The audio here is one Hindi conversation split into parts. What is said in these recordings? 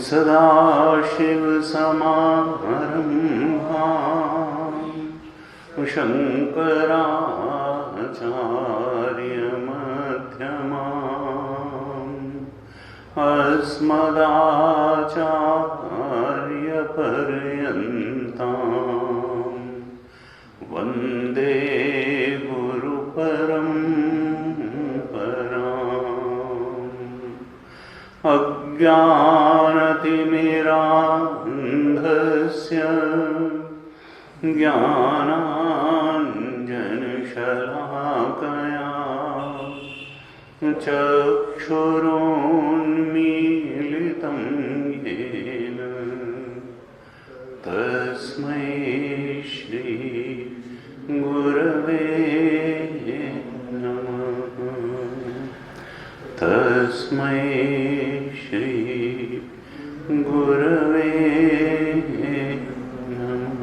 सदाशिवसमारम्भां शङ्कराचार्यमध्यमाम् अस्मदाचार्यपर्यन्तां वन्दे गुरुपरम्पराम्। अज्ञानतिमिरान्धस्य ज्ञानाञ्जनशलाकया चक्षुरुन्मीलितं येन तस्मै श्री गुरवे नमः। तस्मै श्री गुरवे नमः।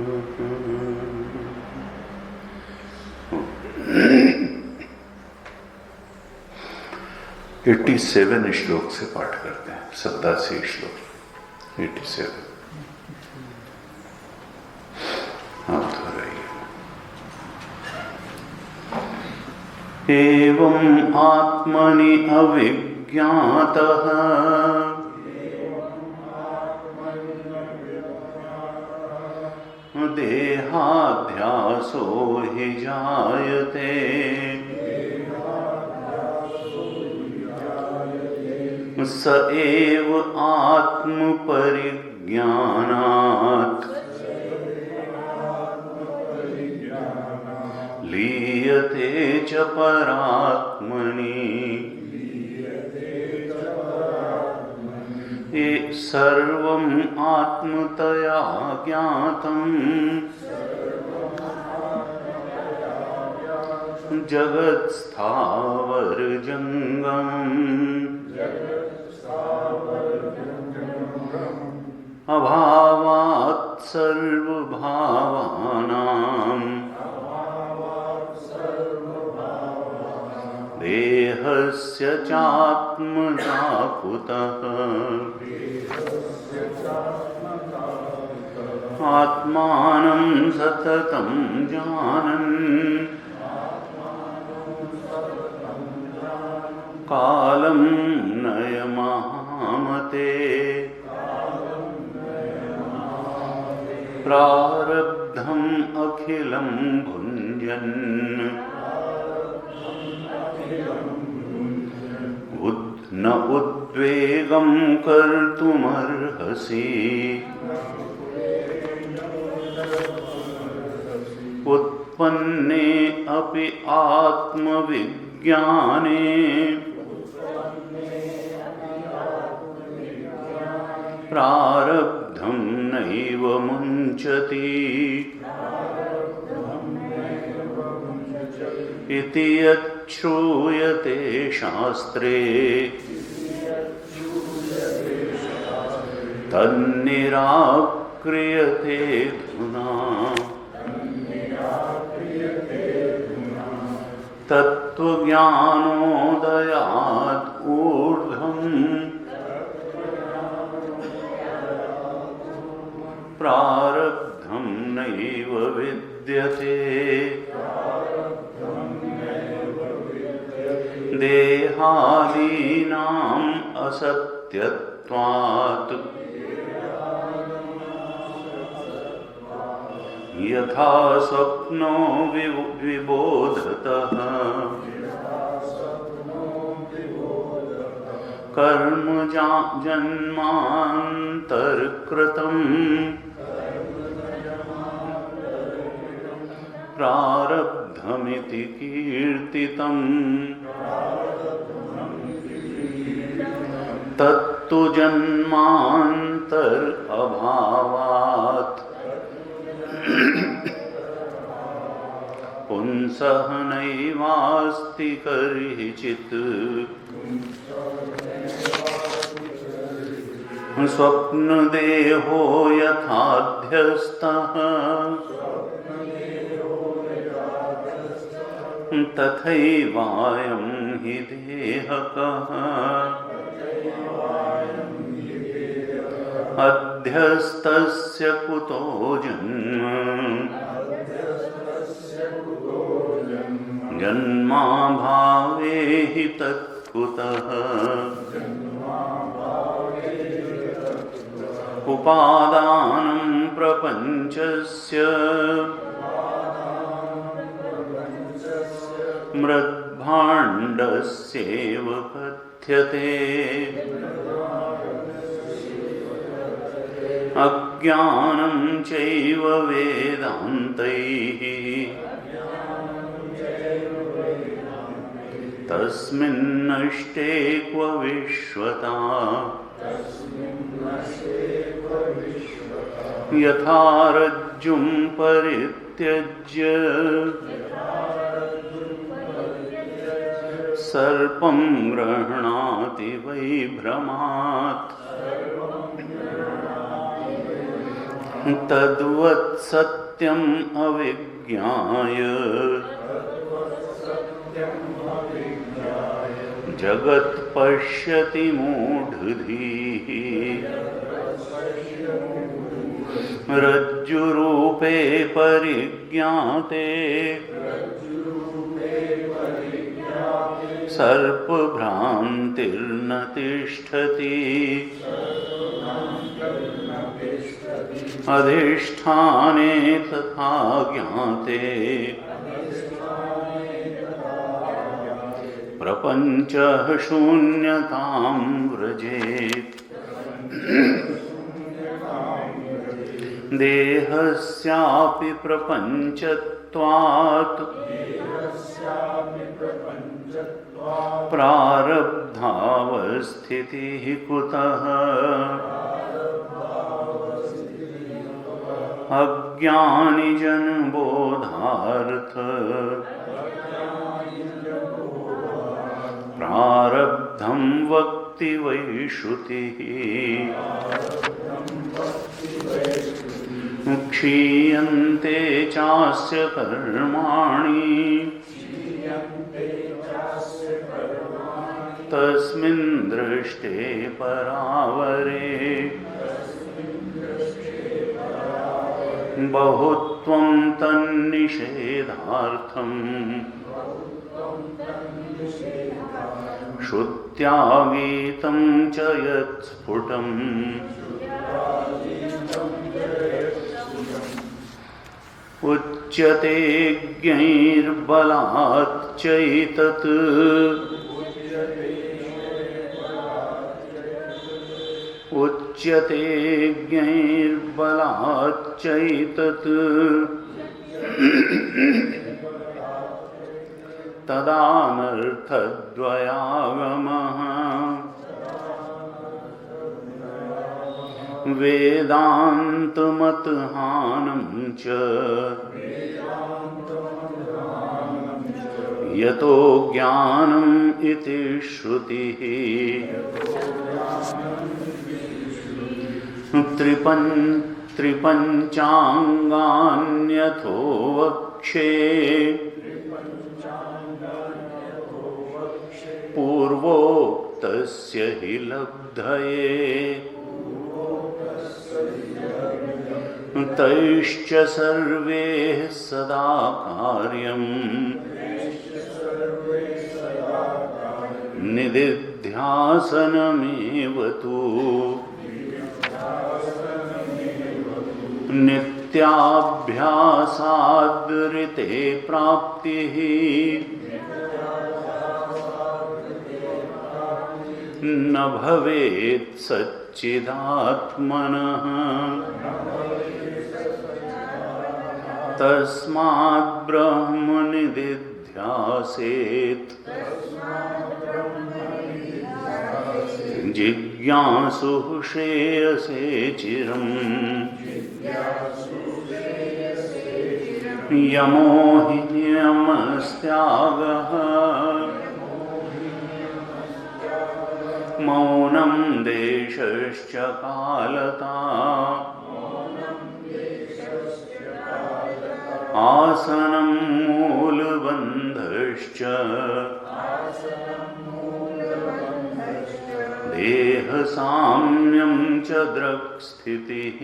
87 श्लोक से पाठ करते हैं। 87 श्लोक 87 हाथ हो रही है। एवं आत्मनि अविज्ञातः देहाध्यासो हि जायते स एव आत्मपरिज्ञानात् लीयते च परात्मनि। ये सर्वम् आत्मतया ज्ञातम् जगत्स्थावर जंगमम् अभावात् सर्वभावानां देहस्य चात्मजा कुतः। आत्मानं सततं जानन् कालं नयमहामते। प्रारब्धम् अखिलं भुञ्जन् न उद्वेगं कर्तुमर्हसि। उत्पन्ने अपि आत्मविज्ञाने प्रारब्धं नैव मुञ्चति इति यच्छ्रूयते शास्त्रे तन्निराक्रियते धुना तत्त्वज्ञानोदयात् ऊर्ध्वम् प्रारब्धं नैव विद्यते देहादीनाम् असत्यत्वात् यथा स्वप्नो विबोधतः कर्म जन्मान्तरकृतं प्रारब्धमिति कीर्तितम् तत्तु जन्मान्तर अभावात् पुंसः नैवास्ति करिचित् स्वप्नदेहो यथाध्यस्तः तथैवायं हि देहकः अध्यस्तस्य कुतो जन्म जन्माभावे हि तत्कुतः उपादानं प्रपञ्चस्य मृद्भाण्डस्येव कथ्यते अज्ञानं चैव वेदान्तैः तस्मिन्नष्टे क्व विश्वता यथा रज्जुं परित्यज्य सर्पं गृह्णाति वै भ्रमात् तद्वत् सत्यम् अविज्ञाय जगत् पश्यति मूढधीः रज्जुरूपे परिज्ञाते सर्पभ्रान्तिर्न तिष्ठति अधिष्ठाने तथा ज्ञाते प्रपञ्चः शून्यतां व्रजेत् देहस्यापि प्रपञ्चत्वात् प्रारब्धावस्थितिः कुतः अज्ञानिजनबोधार्थ प्रारब्धं वक्ति वै श्रुतिः क्षीयन्ते चास्य कर्माणि तस्मिन् दृष्टे परावरे बहुत्वं तन्निषेधार्थम् श्रुत्या गीतं च यत्स्फुटम् उच्यते ज्ञैर्बलात् चैतत् उच्यते ज्ञैर्बलात् चैतत् तदानर्थद्वयागमः वेदान्तमतहानं च यतो ज्ञानम् इति श्रुतिः त्रिपञ्चाङ्गान्यथो वक्षे पूर्वोक्तस्य हि लब्धये तैश्च सर्वैः सदा कार्यम् निदिध्यासनमेव तु नित्याभ्यासाद्रिते प्राप्तिः न भवेत् सच्चिदात्मनः तस्माद् ब्रह्म निदिध्यासेत् जिज्ञासुः श्रेयसे चिरम् यमो हि नियमस्त्यागः मौनं देशश्च कालता आसनं मूलबन्धश्च देहसाम्यं च दृक्स्थितिः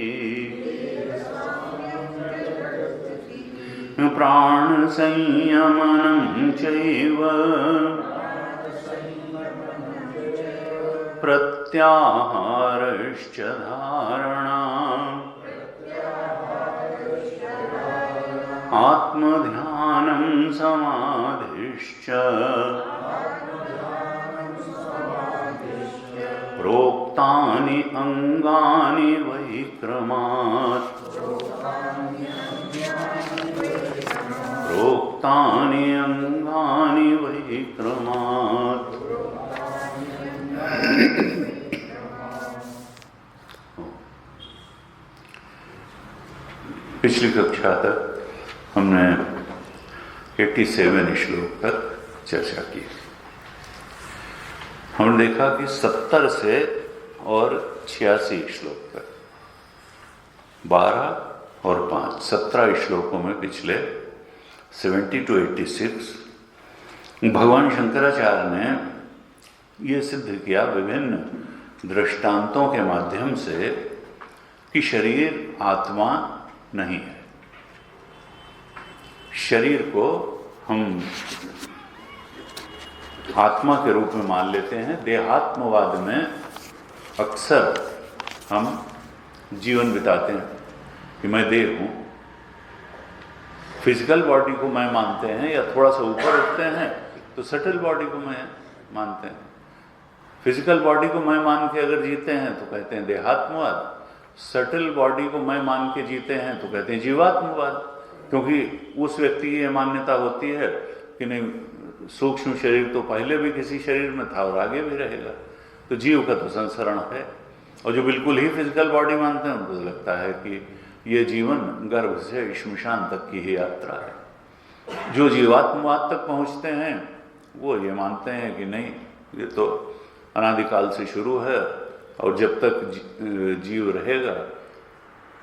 प्राणसंयमनं चैव प्रत्याहारश्च धारणा आत्मध्यानं समाधिश्च प्रोक्तानि अंगानि वै क्रमात् प्रोक्तानि अंगानि वै क्रमात्। पिछली कक्षा तक हमने 87 श्लोक तक चर्चा की। हमने देखा कि 70 से और 86 श्लोक तक 12 और 5 17 श्लोकों में पिछले 70 to 86 भगवान शंकराचार्य ने ये सिद्ध किया विभिन्न दृष्टांतों के माध्यम से कि शरीर आत्मा नहीं है। शरीर को हम आत्मा के रूप में मान लेते हैं। देहात्मवाद में अक्सर हम जीवन बिताते हैं कि मैं देह हूँ। फिजिकल बॉडी को मैं मानते हैं या थोड़ा सा ऊपर उठते हैं तो सटल बॉडी को मैं मानते हैं। फिजिकल बॉडी को मैं मान के अगर जीते हैं तो कहते हैं देहात्मवाद। सटल बॉडी को मैं मान के जीते हैं तो कहते हैं जीवात्मवाद, क्योंकि उस व्यक्ति की यह मान्यता होती है कि नहीं, सूक्ष्म शरीर तो पहले भी किसी शरीर में था और आगे भी रहेगा, तो जीव का तो संसरण है। और जो बिल्कुल ही फिजिकल बॉडी मानते हैं उनको लगता है कि ये जीवन गर्भ से श्मशान तक की ही यात्रा है। जो जीवात्मवाद तक पहुँचते हैं वो ये मानते हैं कि नहीं, ये तो अनादिकाल से शुरू है और जब तक जीव रहेगा,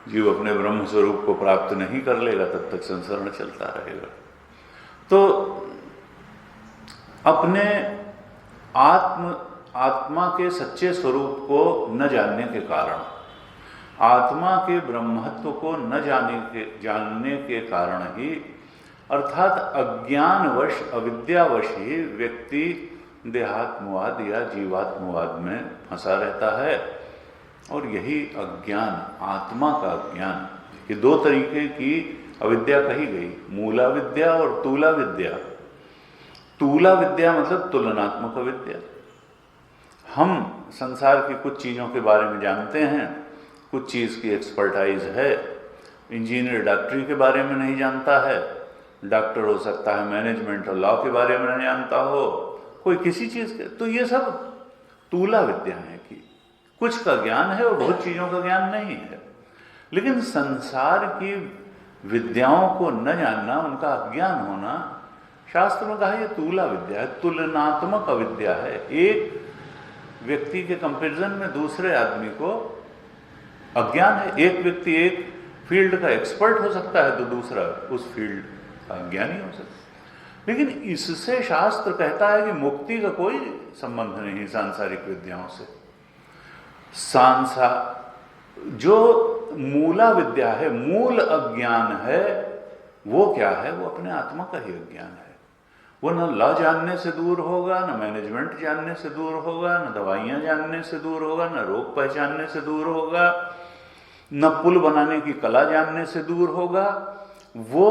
जीव अपने ब्रह्म स्वरूप को प्राप्त नहीं कर लेगा तब तक संसरण चलता रहेगा। तो अपने आत्मा के सच्चे स्वरूप को न जानने के कारण, आत्मा के ब्रह्मत्व को न जानने के कारण ही, अर्थात अज्ञानवश अविद्यावश ही व्यक्ति देहात्मवाद या जीवात्मवाद में फंसा रहता है। और यही अज्ञान, आत्मा का अज्ञान, ये दो तरीके की अविद्या कही गई, मूला विद्या और तूला विद्या। तूला विद्या मतलब तुलनात्मक विद्या। हम संसार की कुछ चीज़ों के बारे में जानते हैं, कुछ चीज़ की एक्सपर्टाइज है। इंजीनियर डॉक्टरी के बारे में नहीं जानता है, डॉक्टर हो सकता है मैनेजमेंट और लॉ के बारे में नहीं जानता हो, कोई किसी चीज़ के। तो ये सब तूला विद्या है कि कुछ का ज्ञान है और बहुत चीज़ों का ज्ञान नहीं है। लेकिन संसार की विद्याओं को न जानना, उनका अज्ञान होना, शास्त्र में कहा यह तुला विद्या है, तुलनात्मक अविद्या है। एक व्यक्ति के कंपैरिजन में दूसरे आदमी को अज्ञान है। एक व्यक्ति एक फील्ड का एक्सपर्ट हो सकता है तो दूसरा उस फील्ड का अज्ञानी हो सकता है। लेकिन इससे शास्त्र कहता है कि मुक्ति का कोई संबंध नहीं सांसारिक विद्याओं से। जो मूला विद्या है, मूल अज्ञान है, वो क्या है? वो अपने आत्मा का ही अज्ञान है। वो न लॉ जानने से दूर होगा, न मैनेजमेंट जानने से दूर होगा, न दवाइयाँ जानने से दूर होगा, न रोग पहचानने से दूर होगा, न पुल बनाने की कला जानने से दूर होगा। वो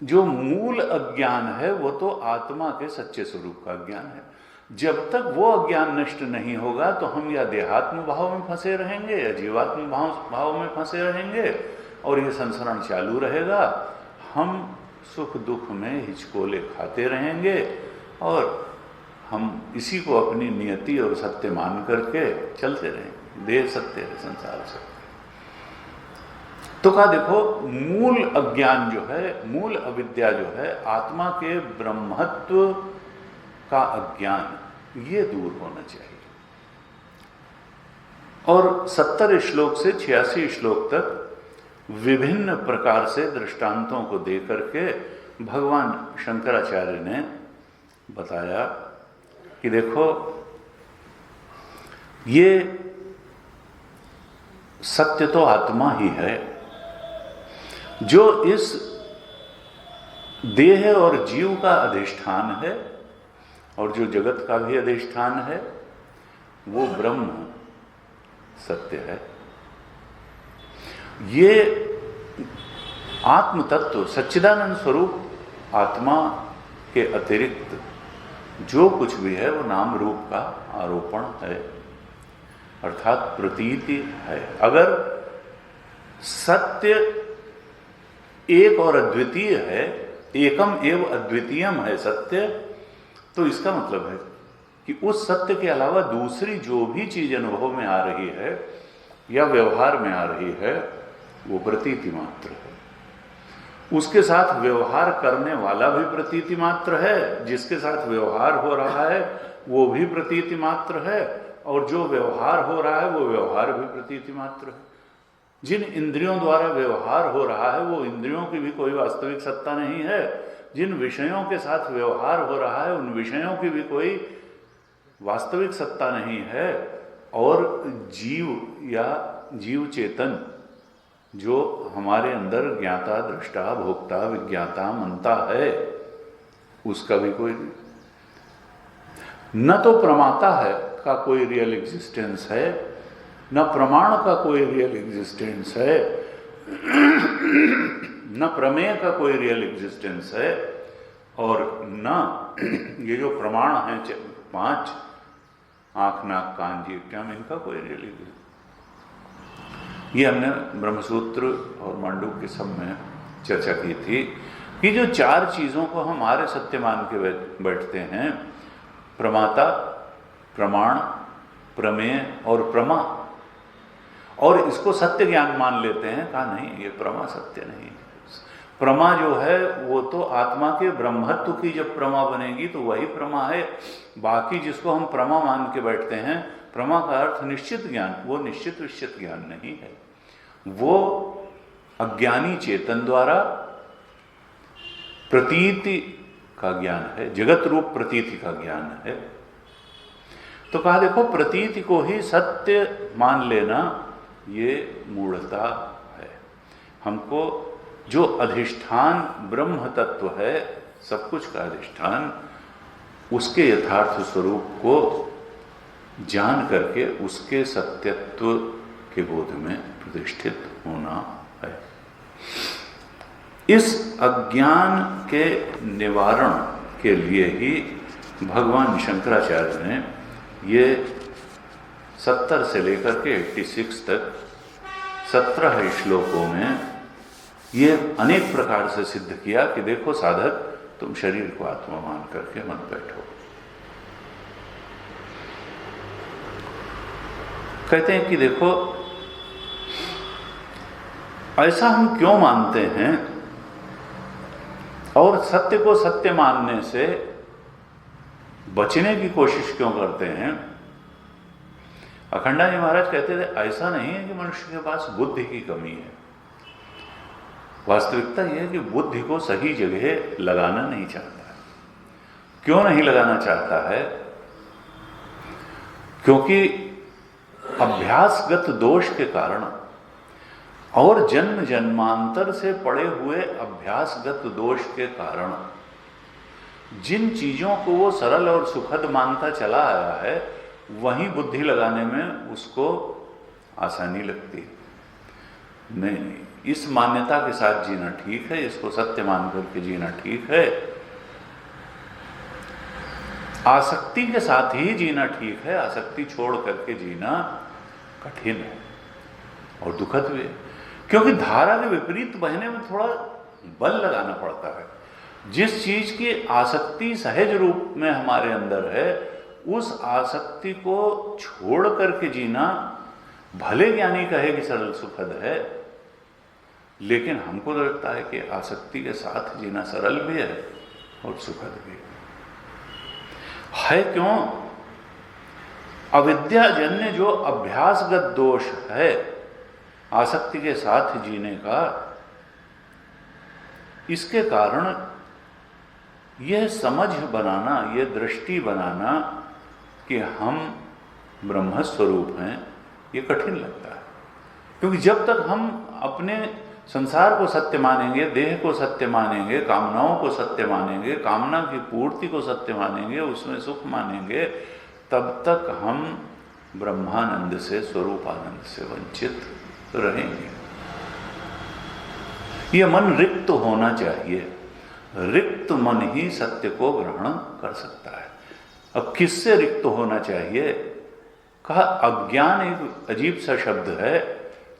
जो मूल अज्ञान है वो तो आत्मा के सच्चे स्वरूप का अज्ञान है। जब तक वो अज्ञान नष्ट नहीं होगा तो हम या देहात्म भाव में फंसे रहेंगे या जीवात्म भाव में फंसे रहेंगे और ये संसरण चालू रहेगा। हम सुख दुख में हिचकोले खाते रहेंगे और हम इसी को अपनी नियति और सत्य मान करके चलते रहेंगे। देह सत्य है, संसार सत्य। तो कहा देखो, मूल अज्ञान जो है, मूल अविद्या जो है, आत्मा के ब्रह्मत्व का अज्ञान, ये दूर होना चाहिए। और 70 श्लोक से 86 श्लोक तक विभिन्न प्रकार से दृष्टांतों को दे करके भगवान शंकराचार्य ने बताया कि देखो, ये सत्य तो आत्मा ही है जो इस देह और जीव का अधिष्ठान है और जो जगत का भी अधिष्ठान है, वो ब्रह्म सत्य है। ये आत्म तत्व सच्चिदानंद स्वरूप आत्मा के अतिरिक्त जो कुछ भी है वो नाम रूप का आरोपण है, अर्थात प्रतीति है। अगर सत्य एक और अद्वितीय है, एकम एव अद्वितीयम है सत्य, तो इसका मतलब है कि उस सत्य के अलावा दूसरी जो भी चीज अनुभव में आ रही है या व्यवहार में आ रही है वो प्रतीति मात्र है। उसके साथ व्यवहार करने वाला भी प्रतीति मात्र है, जिसके साथ व्यवहार हो रहा है वो भी प्रतीति मात्र है, और जो व्यवहार हो रहा है वो व्यवहार भी प्रतीति मात्र है। जिन इंद्रियों द्वारा व्यवहार हो रहा है वो इंद्रियों की भी कोई वास्तविक सत्ता नहीं है। जिन विषयों के साथ व्यवहार हो रहा है उन विषयों की भी कोई वास्तविक सत्ता नहीं है। और जीव या जीव चेतन जो हमारे अंदर ज्ञाता, दृष्टा, भोक्ता, विज्ञाता, मनता है, उसका भी कोई न तो प्रमाता है का कोई रियल एग्जिस्टेंस है, न प्रमाण का कोई रियल एग्जिस्टेंस है, न प्रमेय का कोई रियल एग्जिस्टेंस है, और न ये जो प्रमाण हैं 5 आँख, नाक, कान, जीभ, क्या इनका कोई रियल एग्जिस्टेंस। ये हमने ब्रह्मसूत्र और मांडूक्य सब में चर्चा की थी कि जो 4 चीज़ों को हम आर्य सत्य मान के बैठते हैं, प्रमाता, प्रमाण, प्रमेय और प्रमा, और इसको सत्य ज्ञान मान लेते हैं। कहा नहीं, ये प्रमा सत्य नहीं है। प्रमा जो है वो तो आत्मा के ब्रह्मत्व की जब प्रमा बनेगी तो वही प्रमा है। बाकी जिसको हम प्रमा मान के बैठते हैं, प्रमा का अर्थ निश्चित ज्ञान, वो निश्चित विश्चित ज्ञान नहीं है, वो अज्ञानी चेतन द्वारा प्रतीति का ज्ञान है, जगत रूप प्रतीति का ज्ञान है। तो कहा देखो, प्रतीति को ही सत्य मान लेना ये मूढ़ता है। हमको जो अधिष्ठान ब्रह्म तत्व है, सब कुछ का अधिष्ठान, उसके यथार्थ स्वरूप को जान करके उसके सत्यत्व के बोध में प्रतिष्ठित होना है। इस अज्ञान के निवारण के लिए ही भगवान शंकराचार्य ने ये 70 से लेकर के 86 तक 17 श्लोकों में ये अनेक प्रकार से सिद्ध किया कि देखो साधक, तुम शरीर को आत्मा मान करके मत बैठो। कहते हैं कि देखो ऐसा हम क्यों मानते हैं और सत्य को सत्य मानने से बचने की कोशिश क्यों करते हैं। अखंडानंद जी महाराज कहते थे ऐसा नहीं है कि मनुष्य के पास बुद्धि की कमी है, वास्तविकता यह है कि बुद्धि को सही जगह लगाना नहीं चाहता है। क्यों नहीं लगाना चाहता है? क्योंकि अभ्यासगत दोष के कारण और जन्म जन्मांतर से पड़े हुए अभ्यासगत दोष के कारण जिन चीजों को वो सरल और सुखद मानता चला आया है वहीं बुद्धि लगाने में उसको आसानी लगती है। नहीं, इस मान्यता के साथ जीना ठीक है, इसको सत्य मान करके जीना ठीक है, आसक्ति के साथ ही जीना ठीक है, आसक्ति छोड़ करके जीना कठिन है और दुखद भी है। क्योंकि धारा के विपरीत बहने में थोड़ा बल लगाना पड़ता है। जिस चीज की आसक्ति सहज रूप में हमारे अंदर है उस आसक्ति को छोड़ करके जीना भले ज्ञानी कहे कि सरल सुखद है, लेकिन हमको लगता है कि आसक्ति के साथ जीना सरल भी है और सुखद भी है। क्यों? अविद्याजन्य जो अभ्यासगत दोष है आसक्ति के साथ जीने का, इसके कारण यह समझ बनाना, यह दृष्टि बनाना कि हम ब्रह्म स्वरूप हैं, यह कठिन लगता है। क्योंकि जब तक हम अपने संसार को सत्य मानेंगे, देह को सत्य मानेंगे, कामनाओं को सत्य मानेंगे, कामना की पूर्ति को सत्य मानेंगे, उसमें सुख मानेंगे, तब तक हम ब्रह्मानंद से, स्वरूपानंद से वंचित रहेंगे। यह मन रिक्त होना चाहिए। रिक्त मन ही सत्य को ग्रहण कर सकता है। अब किससे रिक्त होना चाहिए? कहा अज्ञान एक अजीब सा शब्द है,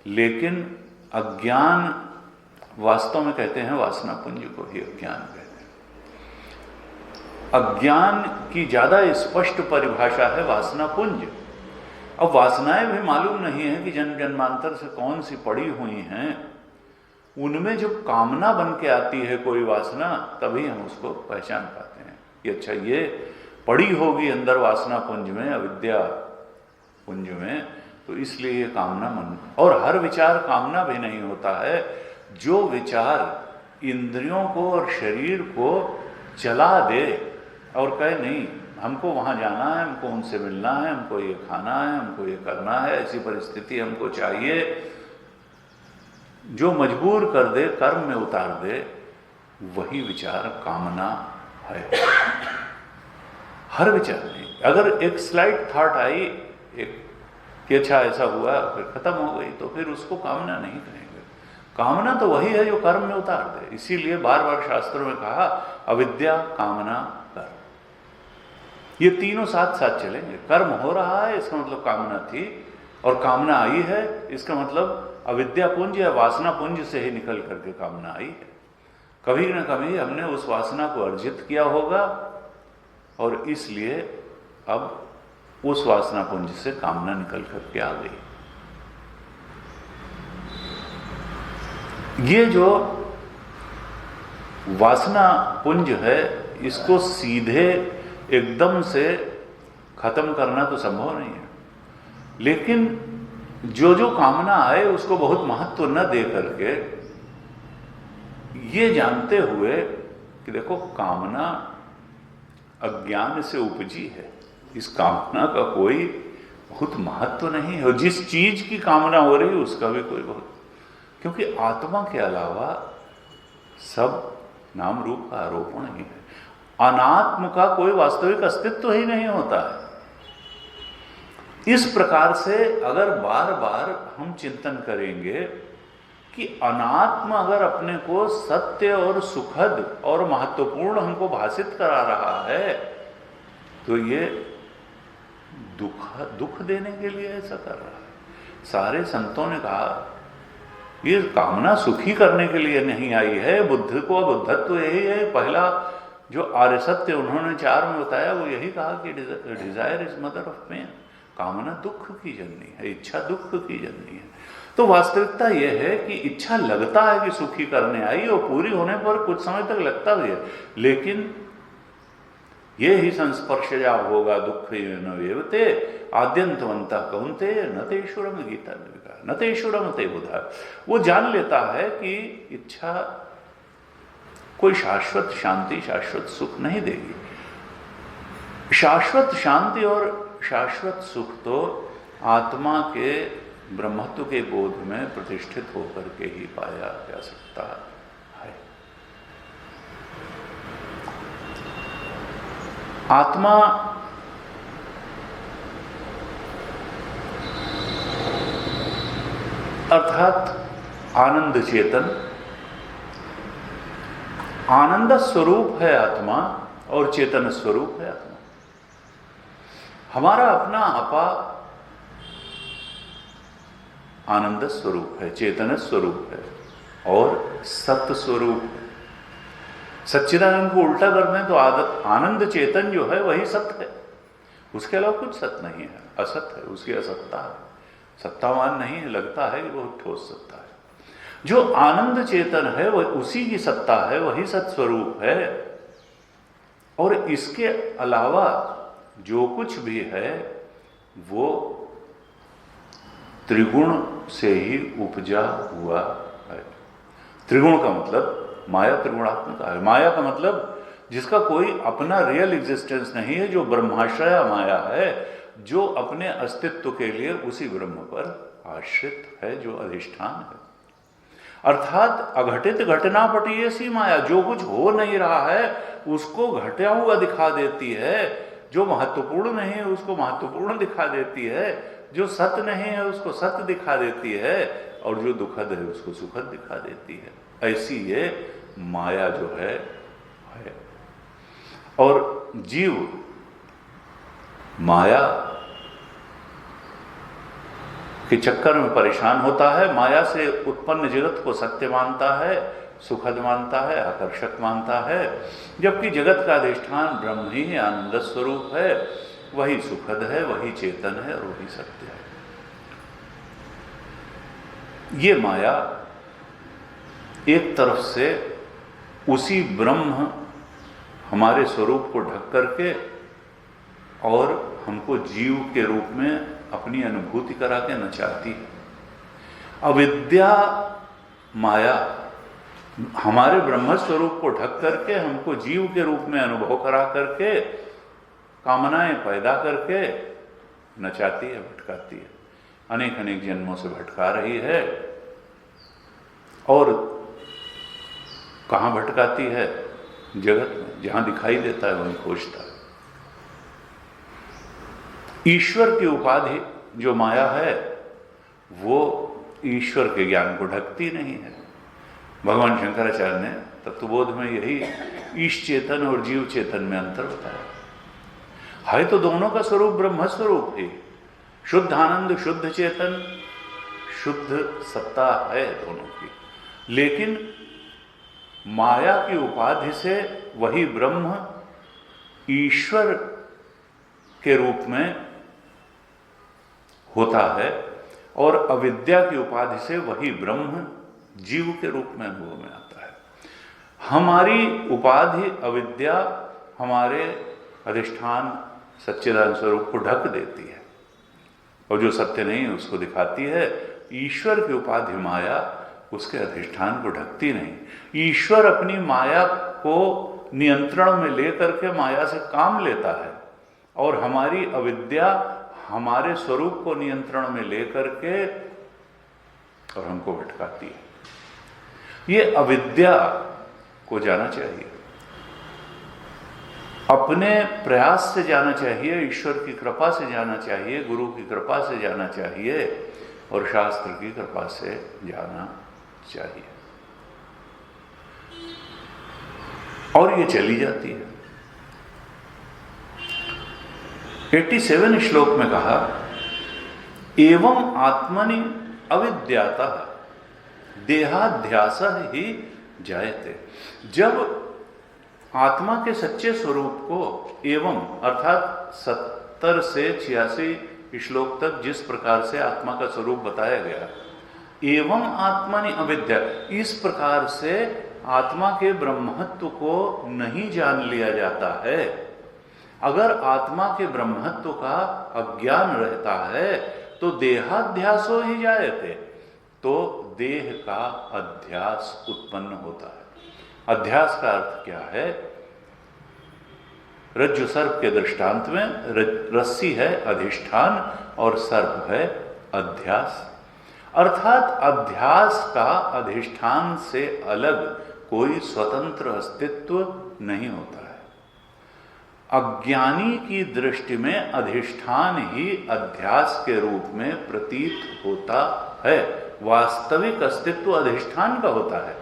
लेकिन अज्ञान वास्तव में कहते हैं वासना पुंज को ही अज्ञान कहते हैं। अज्ञान की ज्यादा स्पष्ट परिभाषा है वासना पुंज। अब वासनाएं भी मालूम नहीं है कि जन्म जन्मांतर से कौन सी पड़ी हुई हैं, उनमें जब कामना बन के आती है कोई वासना, तभी हम उसको पहचान पाते हैं कि अच्छा ये पड़ी होगी अंदर वासना पुंज में, अविद्या पुंज में, तो इसलिए ये कामना मन। और हर विचार कामना भी नहीं होता है। जो विचार इंद्रियों को और शरीर को चला दे और कहे नहीं हमको वहां जाना है, हमको उनसे मिलना है, हमको ये खाना है, हमको ये करना है, ऐसी परिस्थिति हमको चाहिए, जो मजबूर कर दे, कर्म में उतार दे, वही विचार कामना है। हर विचार नहीं। अगर एक स्लाइट थॉट आई एक कि अच्छा ऐसा हुआ, फिर खत्म हो गई, तो फिर उसको कामना नहीं कहेंगे। कामना तो वही है जो कर्म में उतार दे। इसीलिए बार बार शास्त्रों में कहा अविद्या, कामना, कर्म, ये तीनों साथ साथ चलेंगे। कर्म हो रहा है इसका मतलब कामना थी, और कामना आई है इसका मतलब अविद्या पुंज या वासना पुंज से ही निकल करके कामना आई है। कभी न कभी हमने उस वासना को अर्जित किया होगा और इसलिए अब उस वासना पुंज से कामना निकल करके आ गई। ये जो वासना पुंज है इसको सीधे एकदम से खत्म करना तो संभव नहीं है, लेकिन जो जो कामना आए उसको बहुत महत्व न दे करके, ये जानते हुए कि देखो कामना अज्ञान से उपजी है, इस कामना का कोई बहुत महत्व नहीं है, और जिस चीज की कामना हो रही है उसका भी कोई बहुत, क्योंकि आत्मा के अलावा सब नाम रूप का आरोपण ही है। अनात्म का कोई वास्तविक अस्तित्व ही नहीं होता है। इस प्रकार से अगर बार बार हम चिंतन करेंगे कि अनात्म अगर अपने को सत्य और सुखद और महत्वपूर्ण हमको भाषित करा रहा है, तो ये दुख देने के लिए ऐसा कर रहा है। सारे संतों ने कहा ये कामना सुखी करने के लिए नहीं आई है। बुद्ध को बुद्धत्व यही है। पहला जो आर्य सत्य उन्होंने 4 में बताया वो यही कहा कि desire is mother of pain. कामना दुख की जननी है, इच्छा दुख की जननी है। तो वास्तविकता यह है कि इच्छा लगता है कि सुखी करने आई और पूरी होने पर कुछ समय तक लगता भी है, लेकिन ये ही संस्पर्शजा होगा दुख न वेवते आद्यंतवंता कौन्ते न तेषुरम, गीता ने कहा न तेषुरम ते बुधा। वो जान लेता है कि इच्छा कोई शाश्वत शांति शाश्वत सुख नहीं देगी। शाश्वत शांति और शाश्वत सुख तो आत्मा के ब्रह्मत्व के बोध में प्रतिष्ठित होकर के ही पाया जा सकता है। आत्मा अर्थात आनंद चेतन, आनंद स्वरूप है आत्मा और चेतन स्वरूप है आत्मा। हमारा अपना आपा आनंद स्वरूप है, चेतन स्वरूप है और सत्य स्वरूप है। सच्चिदानंद को उल्टा कर दें तो आनंद चेतन जो है वही सत्य है, उसके अलावा कुछ सत्य नहीं है, असत्य है, उसकी असत्ता है, सत्तावान नहीं है, लगता है कि बहुत ठोस सत्ता है। जो आनंद चेतन है वह उसी की सत्ता है, वही सत्स्वरूप है। और इसके अलावा जो कुछ भी है वो त्रिगुण से ही उपजा हुआ है। त्रिगुण का मतलब माया त्रिगुणात्मक है। माया का मतलब जिसका कोई अपना रियल एग्जिस्टेंस नहीं है, जो ब्रह्माश्रया माया है, जो अपने अस्तित्व के लिए उसी ब्रह्म पर आश्रित है, जो अधिष्ठान है। अर्थात अघटित घटनापटीय सी माया, जो कुछ हो नहीं रहा है उसको घटा हुआ दिखा देती है, जो महत्वपूर्ण नहीं है उसको महत्वपूर्ण दिखा देती है, जो सत्य नहीं है उसको सत्य दिखा देती है, और जो दुखद है उसको सुखद दिखा देती है। ऐसी ये माया जो है। और जीव माया के चक्कर में परेशान होता है, माया से उत्पन्न जगत को सत्य मानता है, सुखद मानता है, आकर्षक मानता है, जबकि जगत का अधिष्ठान ब्रह्म ही आनंद स्वरूप है, वही सुखद है, वही चेतन है और वही सत्य है। ये माया एक तरफ से उसी ब्रह्म हमारे स्वरूप को ढक करके और हमको जीव के रूप में अपनी अनुभूति करा के नचाती है। अविद्या माया हमारे ब्रह्म स्वरूप को ढक करके हमको जीव के रूप में अनुभव करा करके कामनाएं पैदा करके नचाती है, भटकाती है, अनेक अनेक जन्मों से भटका रही है। और कहाँ भटकाती है? जगत में, जहां दिखाई देता है वहीं खोजता है। ईश्वर की उपाधि जो माया है वो ईश्वर के ज्ञान को ढकती नहीं है। भगवान शंकराचार्य ने तत्वबोध में यही ईश चेतन और जीव चेतन में अंतर बताया है। तो दोनों का स्वरूप ब्रह्म स्वरूप है, शुद्ध आनंद, शुद्ध चेतन, शुद्ध सत्ता है दोनों की, लेकिन माया की उपाधि से वही ब्रह्म ईश्वर के रूप में होता है और अविद्या की उपाधि से वही ब्रह्म जीव के रूप में अनुभव में आता है। हमारी उपाधि अविद्या हमारे अधिष्ठान सच्चिदानंद स्वरूप को ढक देती है और जो सत्य नहीं है उसको दिखाती है। ईश्वर की उपाधि माया उसके अधिष्ठान को ढकती नहीं। ईश्वर अपनी माया को नियंत्रण में लेकर के माया से काम लेता है और हमारी अविद्या हमारे स्वरूप को नियंत्रण में लेकर के और हमको भटकाती है। ये अविद्या को जाना चाहिए, अपने प्रयास से जाना चाहिए, ईश्वर की कृपा से जाना चाहिए, गुरु की कृपा से जाना चाहिए और शास्त्र की कृपा से जाना चाहिए। और ये चली जाती है। 87 श्लोक में कहा, एवं आत्मनि अविद्यातः देहाध्यास ही जायते। जब आत्मा के सच्चे स्वरूप को एवं अर्थात 70 से 86 श्लोक तक जिस प्रकार से आत्मा का स्वरूप बताया गया, एवं आत्मनि अविद्या, इस प्रकार से आत्मा के ब्रह्मत्व को नहीं जान लिया जाता है। अगर आत्मा के ब्रह्मत्व का अज्ञान रहता है तो देहाध्यासो ही जायते, तो देह का अध्यास उत्पन्न होता है। अध्यास का अर्थ क्या है? रज्जु सर्प के दृष्टांत में रस्सी है अधिष्ठान और सर्प है अध्यास। अर्थात अध्यास का अधिष्ठान से अलग कोई स्वतंत्र अस्तित्व नहीं होता है। अज्ञानी की दृष्टि में अधिष्ठान ही अध्यास के रूप में प्रतीत होता है। वास्तविक अस्तित्व अधिष्ठान का होता है,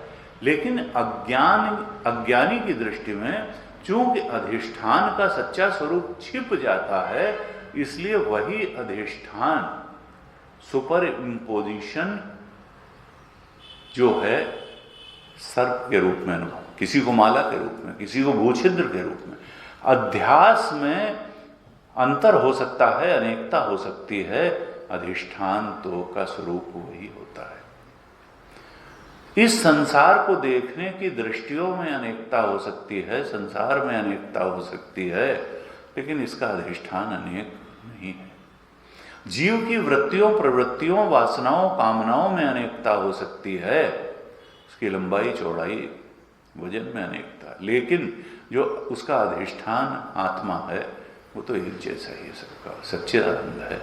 लेकिन अज्ञानी की दृष्टि में चूंकि अधिष्ठान का सच्चा स्वरूप छिप जाता है, इसलिए वही अधिष्ठान सुपर इम्पोजिशन जो है सर्प के रूप में अनुभव, किसी को माला के रूप में, किसी को भूछिद्र के रूप में। अध्यास में अंतर हो सकता है, अनेकता हो सकती है, अधिष्ठान तो का स्वरूप वही होता है। इस संसार को देखने की दृष्टियों में अनेकता हो सकती है, संसार में अनेकता हो सकती है, लेकिन इसका अधिष्ठान अनेक नहीं है। जीव की वृत्तियों, प्रवृत्तियों, वासनाओं, कामनाओं में अनेकता हो सकती है, उसकी लंबाई, चौड़ाई, वजन में अनेकता, लेकिन जो उसका अधिष्ठान आत्मा है वो तो एक जैसा ही सबका सच्चिदानंद है।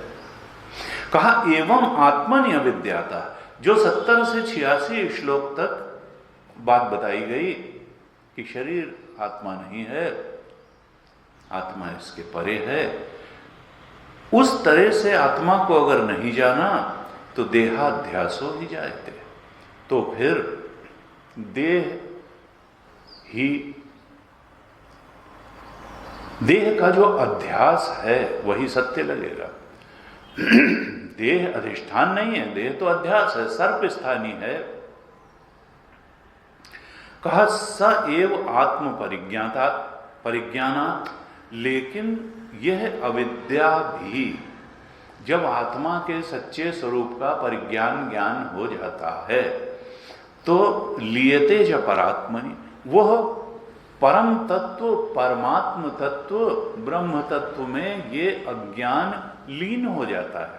कहा एवं आत्मनि अविद्याता, जो 70 से 86 श्लोक तक बात बताई गई कि शरीर आत्मा नहीं है, आत्मा इसके परे है, उस तरह से आत्मा को अगर नहीं जाना तो देहाध्यासो ही जायते, तो फिर देह का जो अध्यास है वही सत्य लगेगा। देह अधिष्ठान नहीं है, देह तो अध्यास है, सर्प स्थानी है। कहा स एव आत्म परिज्ञानात्, लेकिन यह अविद्या भी जब आत्मा के सच्चे स्वरूप का परिज्ञान ज्ञान हो जाता है तो लियते च परात्मनि, वह परम तत्व, परमात्म तत्व, ब्रह्म तत्व में ये अज्ञान लीन हो जाता है।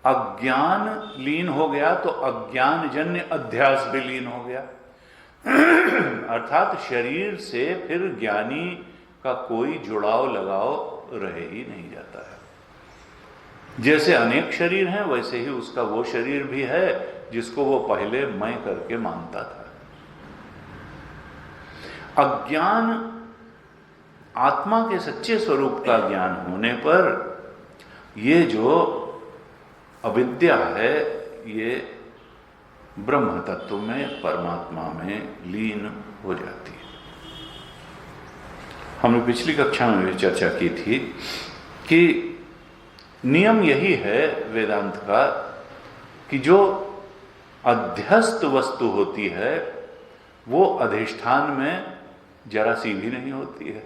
अज्ञान लीन हो गया तो अज्ञान जन्य अध्यास भी लीन हो गया। अर्थात शरीर से फिर ज्ञानी का कोई जुड़ाव लगाव रह ही नहीं जाता है। जैसे अनेक शरीर हैं, वैसे ही उसका वो शरीर भी है जिसको वो पहले मैं करके मानता था। अज्ञान, आत्मा के सच्चे स्वरूप का ज्ञान होने पर ये जो अविद्या है ये ब्रह्म तत्व में, परमात्मा में लीन हो जाती है। हमने पिछली कक्षा में भी चर्चा की थी कि नियम यही है वेदांत का कि जो अध्यस्त वस्तु होती है वो अधिष्ठान में जरा सी भी नहीं होती है।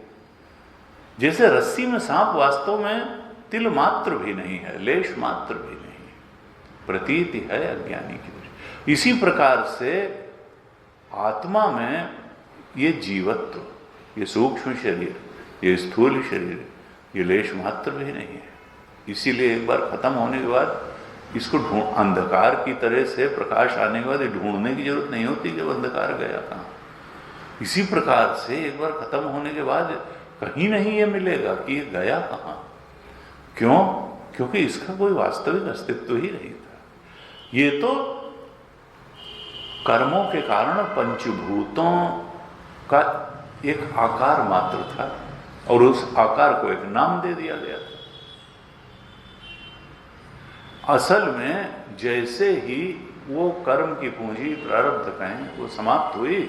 जैसे रस्सी में सांप वास्तव में तिल मात्र भी नहीं है, लेश मात्र भी नहीं, प्रतीति है अज्ञानी की दृष्टि। इसी प्रकार से आत्मा में ये जीवत्व, ये सूक्ष्म शरीर, ये स्थूल शरीर, ये लेश मात्र भी नहीं है। इसीलिए एक बार खत्म होने के बाद इसको अंधकार की तरह से प्रकाश आने के बाद ढूंढने की जरूरत नहीं होती कि अंधकार गया कहाँ। इसी प्रकार से एक बार खत्म होने के बाद कहीं नहीं ये मिलेगा कि ये गया कहाँ। क्यों? क्योंकि इसका कोई वास्तविक अस्तित्व ही नहीं था। ये तो कर्मों के कारण पंचभूतों का एक आकार मात्र था और उस आकार को एक नाम दे दिया गया था। असल में जैसे ही वो कर्म की पूंजी, प्रारब्ध कहें, वो समाप्त हुई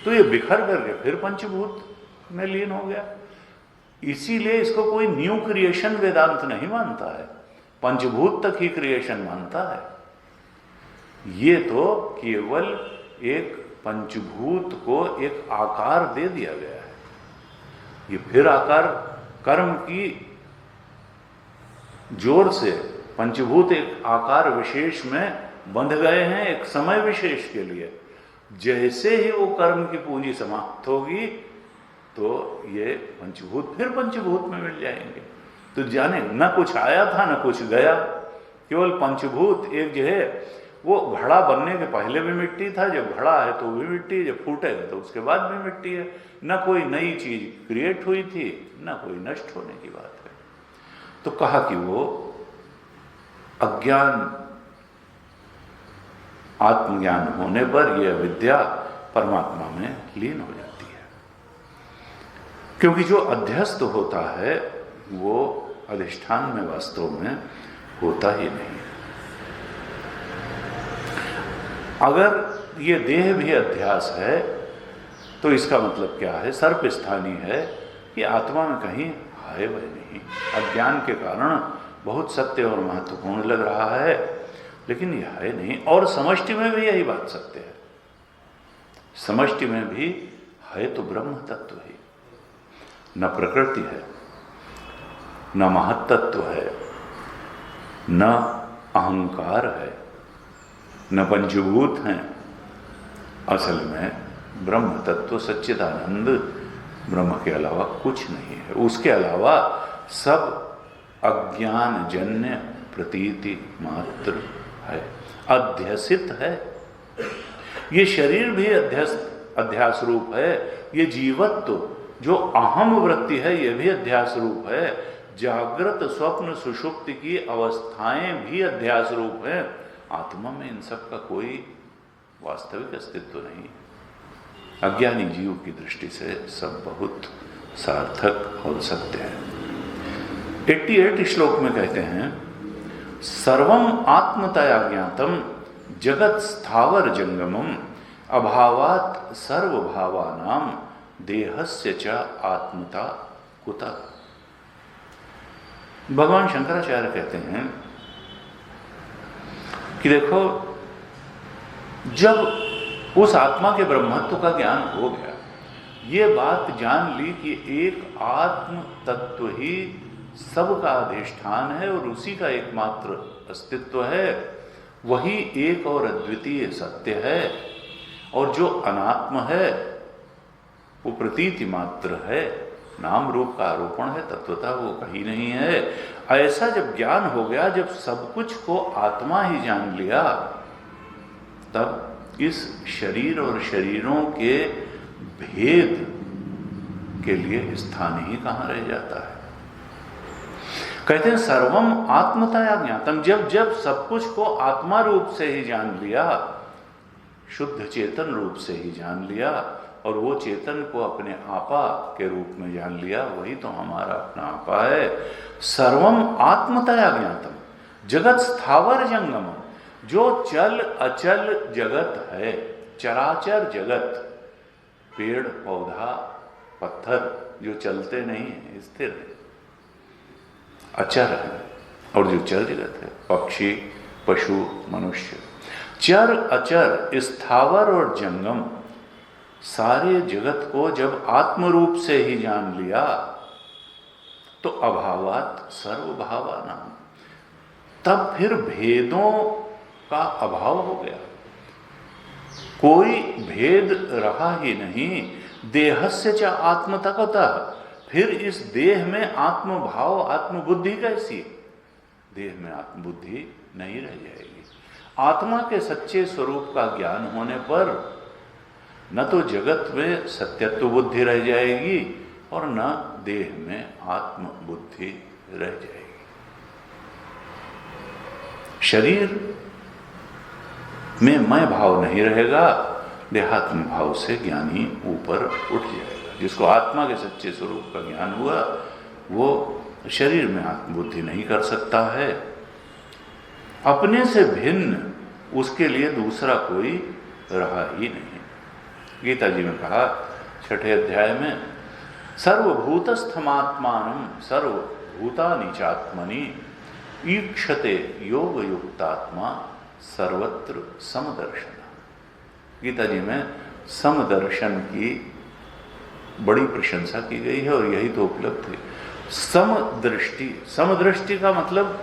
तो ये बिखर करके फिर पंचभूत में लीन हो गया। इसीलिए इसको कोई न्यू क्रिएशन वेदांत नहीं मानता है, पंचभूत तक ही क्रिएशन मानता है। ये तो केवल एक पंचभूत को एक आकार दे दिया गया है। ये फिर आकार कर्म की जोर से पंचभूत एक आकार विशेष में बंध गए हैं एक समय विशेष के लिए। जैसे ही वो कर्म की पूंजी समाप्त होगी तो ये पंचभूत फिर पंचभूत में मिल जाएंगे। तो जाने न कुछ आया था न कुछ गया, केवल पंचभूत एक जो है वो घड़ा बनने के पहले भी मिट्टी था, जब घड़ा है तो भी मिट्टी है, जब फूटेगा तो उसके बाद भी मिट्टी है। न कोई नई चीज क्रिएट हुई थी न कोई नष्ट होने की बात है। तो कहा कि वो अज्ञान आत्मज्ञान होने पर यह विद्या परमात्मा में लीन हो जाती है, क्योंकि जो अध्यस्त होता है वो अधिष्ठान में वास्तव में होता ही नहीं। अगर ये देह भी अध्यास है तो इसका मतलब क्या है? सर्प स्थानीय है कि आत्मा में कहीं है वह नहीं। अज्ञान के कारण बहुत सत्य और महत्वपूर्ण लग रहा है, लेकिन यह है नहीं। और समष्टि में भी यही बात सत्य है। समष्टि में भी है तो ब्रह्म तत्व ही, न प्रकृति है, न महत्तत्व है, न अहंकार है, न पंचभूत हैं। असल में ब्रह्म तत्व सच्चिदानंद ब्रह्म के अलावा कुछ नहीं है। उसके अलावा सब अज्ञान जन्य प्रतीति मात्र है, अध्यसित है। ये शरीर भी अध्यास रूप है। ये जीवत्व जो अहम वृत्ति है ये भी अध्यास रूप है। जागृत स्वप्न सुषुप्ति की अवस्थाएं भी अध्यास रूप है। आत्मा में इन सब का कोई वास्तविक अस्तित्व नहीं। अज्ञानी जीव की दृष्टि से सब बहुत सार्थक और सत्य है। 88 श्लोक में कहते हैं, सर्वम आत्मतया ज्ञातम जगत स्थावर जंगमम अभावात सर्वभावानाम देहस्य च आत्मता कुतः। भगवान शंकराचार्य कहते हैं कि देखो, जब उस आत्मा के ब्रह्मत्व का ज्ञान हो गया, ये बात जान ली कि एक आत्म तत्व ही सबका अधिष्ठान है और उसी का एकमात्र अस्तित्व है, वही एक और अद्वितीय सत्य है, और जो अनात्म है वो प्रतीति मात्र है, नाम रूप का आरोपण है, तत्वता वो कहीं नहीं है। ऐसा जब ज्ञान हो गया, जब सब कुछ को आत्मा ही जान लिया, तब इस शरीर और शरीरों के भेद के लिए स्थान ही कहाँ रह जाता है। कहते हैं सर्वम आत्मतया ज्ञातम, जब जब सब कुछ को आत्मा रूप से ही जान लिया, शुद्ध चेतन रूप से ही जान लिया, और वो चेतन को अपने आपा के रूप में जान लिया, वही तो हमारा अपना आपा है। सर्वम आत्मतया ज्ञातम जगत स्थावर जंगम, जो चल अचल जगत है, चराचर जगत, पेड़ पौधा पत्थर जो चलते नहीं है, स्थिर है, अचर है, और जो चल जगत है, पक्षी पशु मनुष्य, चर अचर स्थावर और जंगम, सारे जगत को जब आत्म रूप से ही जान लिया तो अभावात सर्वभावानाम, तब फिर भेदों का अभाव हो गया, कोई भेद रहा ही नहीं। देहस्य च आत्मतकतः, फिर इस देह में आत्मभाव आत्मबुद्धि कैसी? देह में आत्मबुद्धि नहीं रह जाएगी। आत्मा के सच्चे स्वरूप का ज्ञान होने पर न तो जगत में सत्यत्व बुद्धि रह जाएगी और न देह में आत्म बुद्धि रह जाएगी। शरीर में मैं भाव नहीं रहेगा, देहात्म भाव से ज्ञानी ऊपर उठ जाएगा। जिसको आत्मा के सच्चे स्वरूप का ज्ञान हुआ वो शरीर में आत्मबुद्धि नहीं कर सकता है। अपने से भिन्न उसके लिए दूसरा कोई रहा ही नहीं। गीता जी में कहा 6ठे अध्याय में, सर्वभूतस्थमात्मानं सर्वभूतानि चात्मनि ईक्षते योग युक्तात्मा सर्वत्र समदर्शन। गीता जी में समदर्शन की बड़ी प्रशंसा की गई है और यही तो उपलब्धि। समदृष्टि, समदृष्टि का मतलब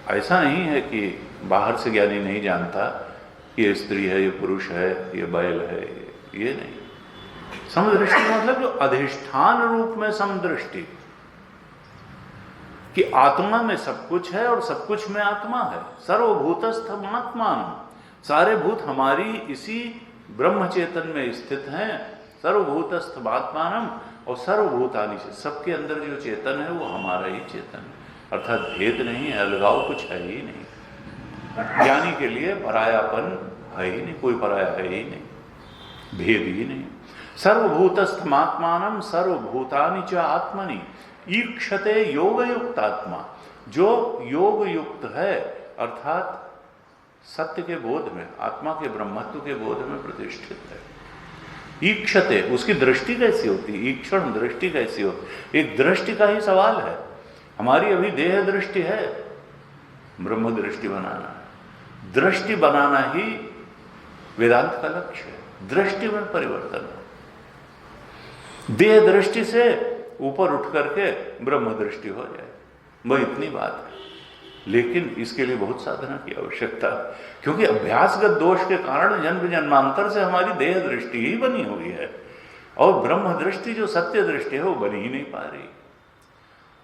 ऐसा नहीं है कि बाहर से ज्ञानी नहीं जानता ये स्त्री है, ये पुरुष है, ये बैल है, ये नहीं। समदृष्टि का मतलब जो अधिष्ठान रूप में समदृष्टि, कि आत्मा में सब कुछ है और सब कुछ में आत्मा है। सर्वभूतस्थम आत्मान, सारे भूत हमारी इसी ब्रह्म चेतन में स्थित हैं। सर्वभूतस्थम आत्मानम, और सर्वभूतानि से, सबके अंदर जो चेतन है वो हमारा ही चेतन है, अर्थात भेद नहीं है, अलगाव कुछ है ही नहीं। ज्ञानी के लिए परायापन है ही नहीं, कोई पराया है ही नहीं, भेद ही नहीं। सर्वभूतस्थमात्मानम सर्वभूतानि च आत्मनि ईक्षते योग युक्त आत्मा, जो योग युक्त है अर्थात सत्य के बोध में, आत्मा के ब्रह्मत्व के बोध में प्रतिष्ठित है। ईक्षते, उसकी दृष्टि कैसी होती है, ईक्षण दृष्टि कैसी होती, एक दृष्टि का ही सवाल है। हमारी अभी देह दृष्टि है, ब्रह्म दृष्टि बनाना है। दृष्टि बनाना ही वेदांत का लक्ष्य है, दृष्टि में परिवर्तन हो, देह दृष्टि से ऊपर उठ करके ब्रह्म दृष्टि हो जाए, वह इतनी बात है। लेकिन इसके लिए बहुत साधना की आवश्यकता है, क्योंकि अभ्यासगत दोष के कारण जन्म जन्मांतर से हमारी देह दृष्टि ही बनी हुई है, और ब्रह्म दृष्टि जो सत्य दृष्टि है वो बनी ही नहीं पा रही।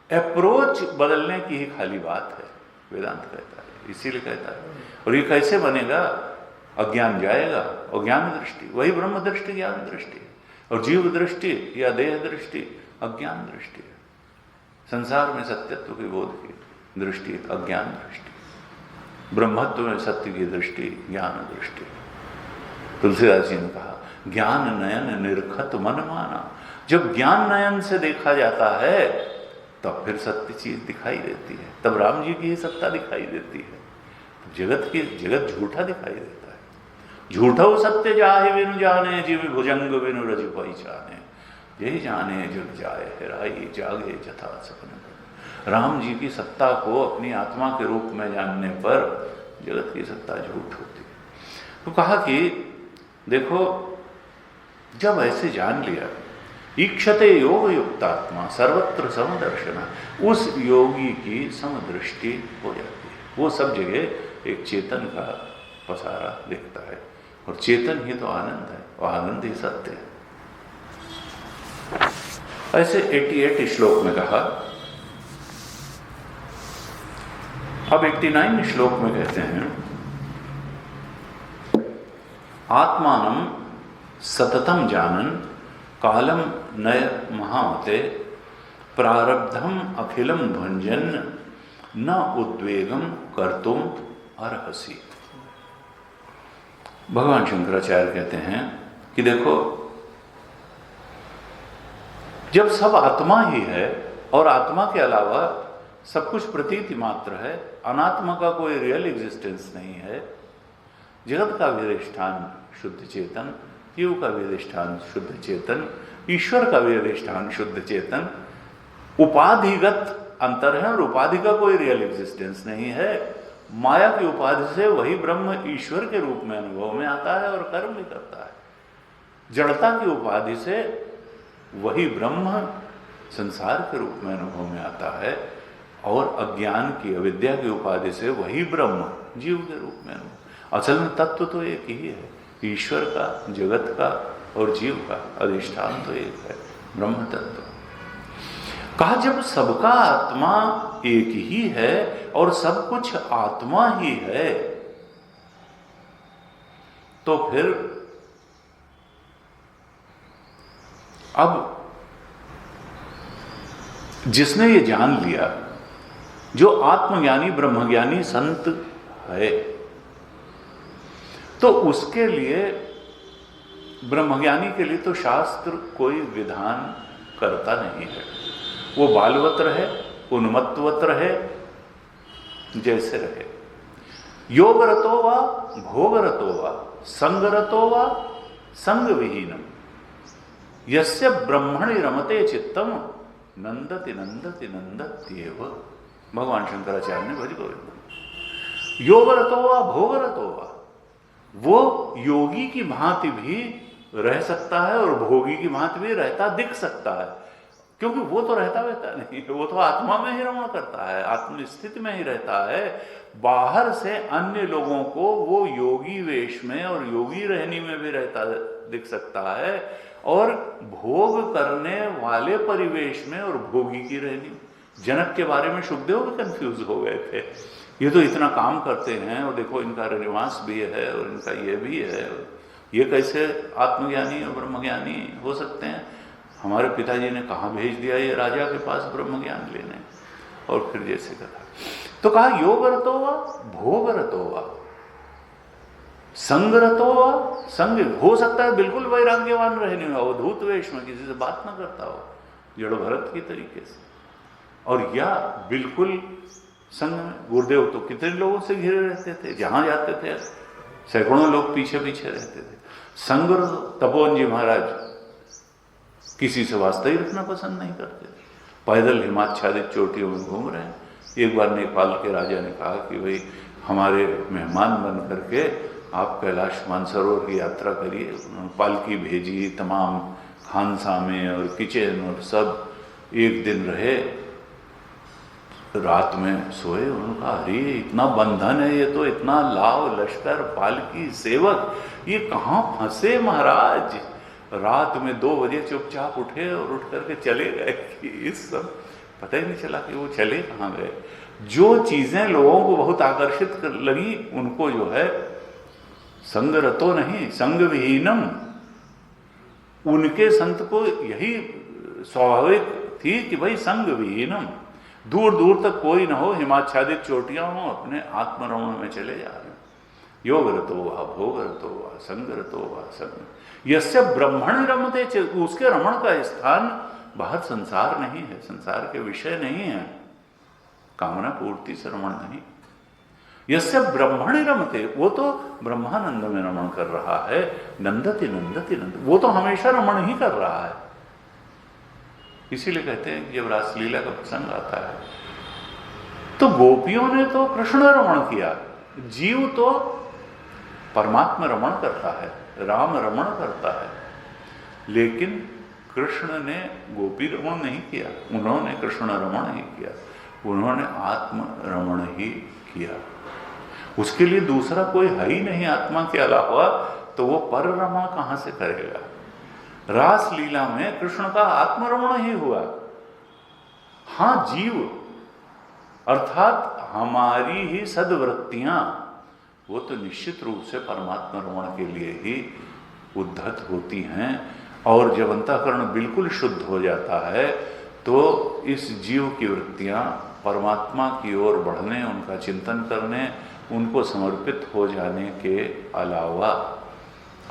अप्रोच बदलने की ही खाली बात है, वेदांत कहता है, इसीलिए कहता है। और ये कैसे बनेगा, अज्ञान जाएगा और ज्ञान दृष्टि, वही ब्रह्म दृष्टि ज्ञान दृष्टि, और जीव दृष्टि या देह दृष्टि अज्ञान दृष्टि है। संसार में सत्यत्व के बोध की दृष्टि अज्ञान दृष्टि, ब्रह्मत्व में सत्य की दृष्टि ज्ञान दृष्टि। तुलसीदास जी ने कहा, ज्ञान नयन निरखत मन माना, जब ज्ञान नयन से देखा जाता है तब फिर सत्य चीज दिखाई देती है, तब राम जी की ही सत्ता दिखाई देती है। जगत झूठा दिखाई देता है। झूठो सत्य जाहे बिनु जाने, जीव भुजंग बिनु रज पहचाने, यही जाने जुग जाए हेराई, जागे जथा सपन। राम जी की सत्ता को अपनी आत्मा के रूप में जानने पर जगत की सत्ता झूठ होती है। तो कहा कि देखो, जब ऐसे जान लिया, ईक्षते योग युक्त आत्मा सर्वत्र समदर्शना, उस योगी की समदृष्टि हो जाती है। वो सब जगह एक चेतन का पसारा दिखता है, और चेतन ही तो आनंद है, और आनंद ही सत्य है। ऐसे 88 श्लोक में कहा। अब 89 श्लोक में कहते हैं, आत्मानं सततम जानन कालम नय महामते, प्रारब्धम अखिलम भंजन न उद्वेगम कर्तुम अर्हसि। भगवान शंकराचार्य कहते हैं कि देखो, जब सब आत्मा ही है और आत्मा के अलावा सब कुछ प्रतीति मात्र है, अनात्मा का कोई रियल एग्जिस्टेंस नहीं है, जगत का भी अधिष्ठान शुद्ध चेतन, जीव का भी अधिष्ठान शुद्ध चेतन, ईश्वर का भी अधिष्ठान शुद्ध चेतन, उपाधिगत अंतर है और उपाधि का कोई रियल एग्जिस्टेंस नहीं है। माया की उपाधि से वही ब्रह्म ईश्वर के रूप में अनुभव में आता है और कर्म भी करता है। जड़ता की उपाधि से वही ब्रह्म संसार के रूप में अनुभव में आता है, और अज्ञान की, अविद्या की उपाधि से वही ब्रह्म जीव के रूप में अनुभव। असल में तत्व तो एक ही है, ईश्वर का, जगत का और जीव का अधिष्ठान तो एक है, ब्रह्म तत्व। कहा, जब सबका आत्मा एक ही है और सब कुछ आत्मा ही है, तो फिर अब जिसने ये जान लिया, जो आत्मज्ञानी ब्रह्मज्ञानी संत है, तो उसके लिए, ब्रह्मज्ञानी के लिए तो शास्त्र कोई विधान करता नहीं है। वो बालवत रहे, उन्मत्तवत रहे, जैसे रहे। योग रतो वा भोग रतो वा संग रतो वा संग विहीनम, यस्य ब्रह्मणि रमते चित्तम नंदति नंदति नंदत्येव। भगवान शंकराचार्य ने भज गोविंद। योग रतो वा भोग रतो वा, वो योगी की भांति भी रह सकता है और भोगी की भांति भी रहता दिख सकता है। क्योंकि वो तो रहता नहीं, वो तो आत्मा में ही रमण करता है, आत्म स्थिति में ही रहता है। बाहर से अन्य लोगों को वो योगी वेश में और योगी रहनी में भी रहता दिख सकता है, और भोग करने वाले परिवेश में और भोगी की रहनी। जनक के बारे में सुखदेव भी कंफ्यूज हो गए थे, ये तो इतना काम करते हैं और देखो इनका रनिवास भी है और इनका ये भी है, ये कैसे आत्मज्ञानी और ब्रह्मज्ञानी हो सकते हैं। हमारे पिताजी ने कहाँ भेज दिया ये राजा के पास ब्रह्म ज्ञान लेने, और फिर जैसे कहा तो कहा योग रतो वा भोग रतो वा संग रतो वा संग, हो सकता है बिल्कुल वैराग्यवान रहने में, अवधूत वेश में, किसी से बात ना करता हो जड़ भरत की तरीके से, और या बिल्कुल संग में। गुरुदेव तो कितने लोगों से घिरे रहते थे, जहां जाते थे सैकड़ों लोग पीछे पीछे रहते थे। संग तपोवन जी महाराज किसी से वास्ता ही रखना पसंद नहीं करते थे, पैदल हिमाच्छादित चोटियों में घूम रहे हैं। एक बार नेपाल के राजा ने कहा कि भाई हमारे मेहमान बन करके आप कैलाश मानसरोवर की यात्रा करिए। उन्होंने पालकी भेजी, तमाम खानसामे और किचन और सब, एक दिन रहे, रात में सोए। उन्होंने कहा अरे इतना बंधन है, ये तो इतना लाव लश्कर पालकी सेवक, ये कहाँ फंसे महाराज। रात में 2 बजे चुपचाप उठे और उठ करके चले गए कि इस सब पता ही नहीं चला कि वो चले कहाँ गए। जो चीजें लोगों को बहुत आकर्षित लगी उनको जो है संग रतो नहीं संग विहीनम, उनके संत को यही स्वाभाविक थी कि भाई संग विहीनम, दूर दूर तक कोई ना हो, हिमाच्छादित चोटियां हो, अपने आत्मरमण में चले जा रहे। योग रतो वा भोग रतो वा संग रतो वा संग, यस्य ब्रह्मण रमते, उसके रमण का स्थान बाहर संसार नहीं है, संसार के विषय नहीं है, कामना पूर्ति से रमण नहीं। यस्य ब्रह्मण रमते, वो तो ब्रह्मानंद में रमण कर रहा है। नंदति नंदति नंद, वो तो हमेशा रमण ही कर रहा है। इसीलिए कहते हैं कि जब रासलीला का प्रसंग आता है तो गोपियों ने तो कृष्ण रमण किया, जीव तो परमात्मा रमण करता है, राम रमण करता है, लेकिन कृष्ण ने गोपी रमण नहीं किया, उन्होंने कृष्ण रमण ही किया, उन्होंने आत्म रमण ही किया। उसके लिए दूसरा कोई है ही नहीं आत्मा के अलावा, तो वो पर रमण कहां से करेगा। रास लीला में कृष्ण का आत्मरमण ही हुआ। हां, जीव अर्थात हमारी ही सद्वृत्तियां वो तो निश्चित रूप से परमात्मा रमण के लिए ही उद्धत होती हैं, और जब अंतःकरण बिल्कुल शुद्ध हो जाता है तो इस जीव की वृत्तियां परमात्मा की ओर बढ़ने, उनका चिंतन करने, उनको समर्पित हो जाने के अलावा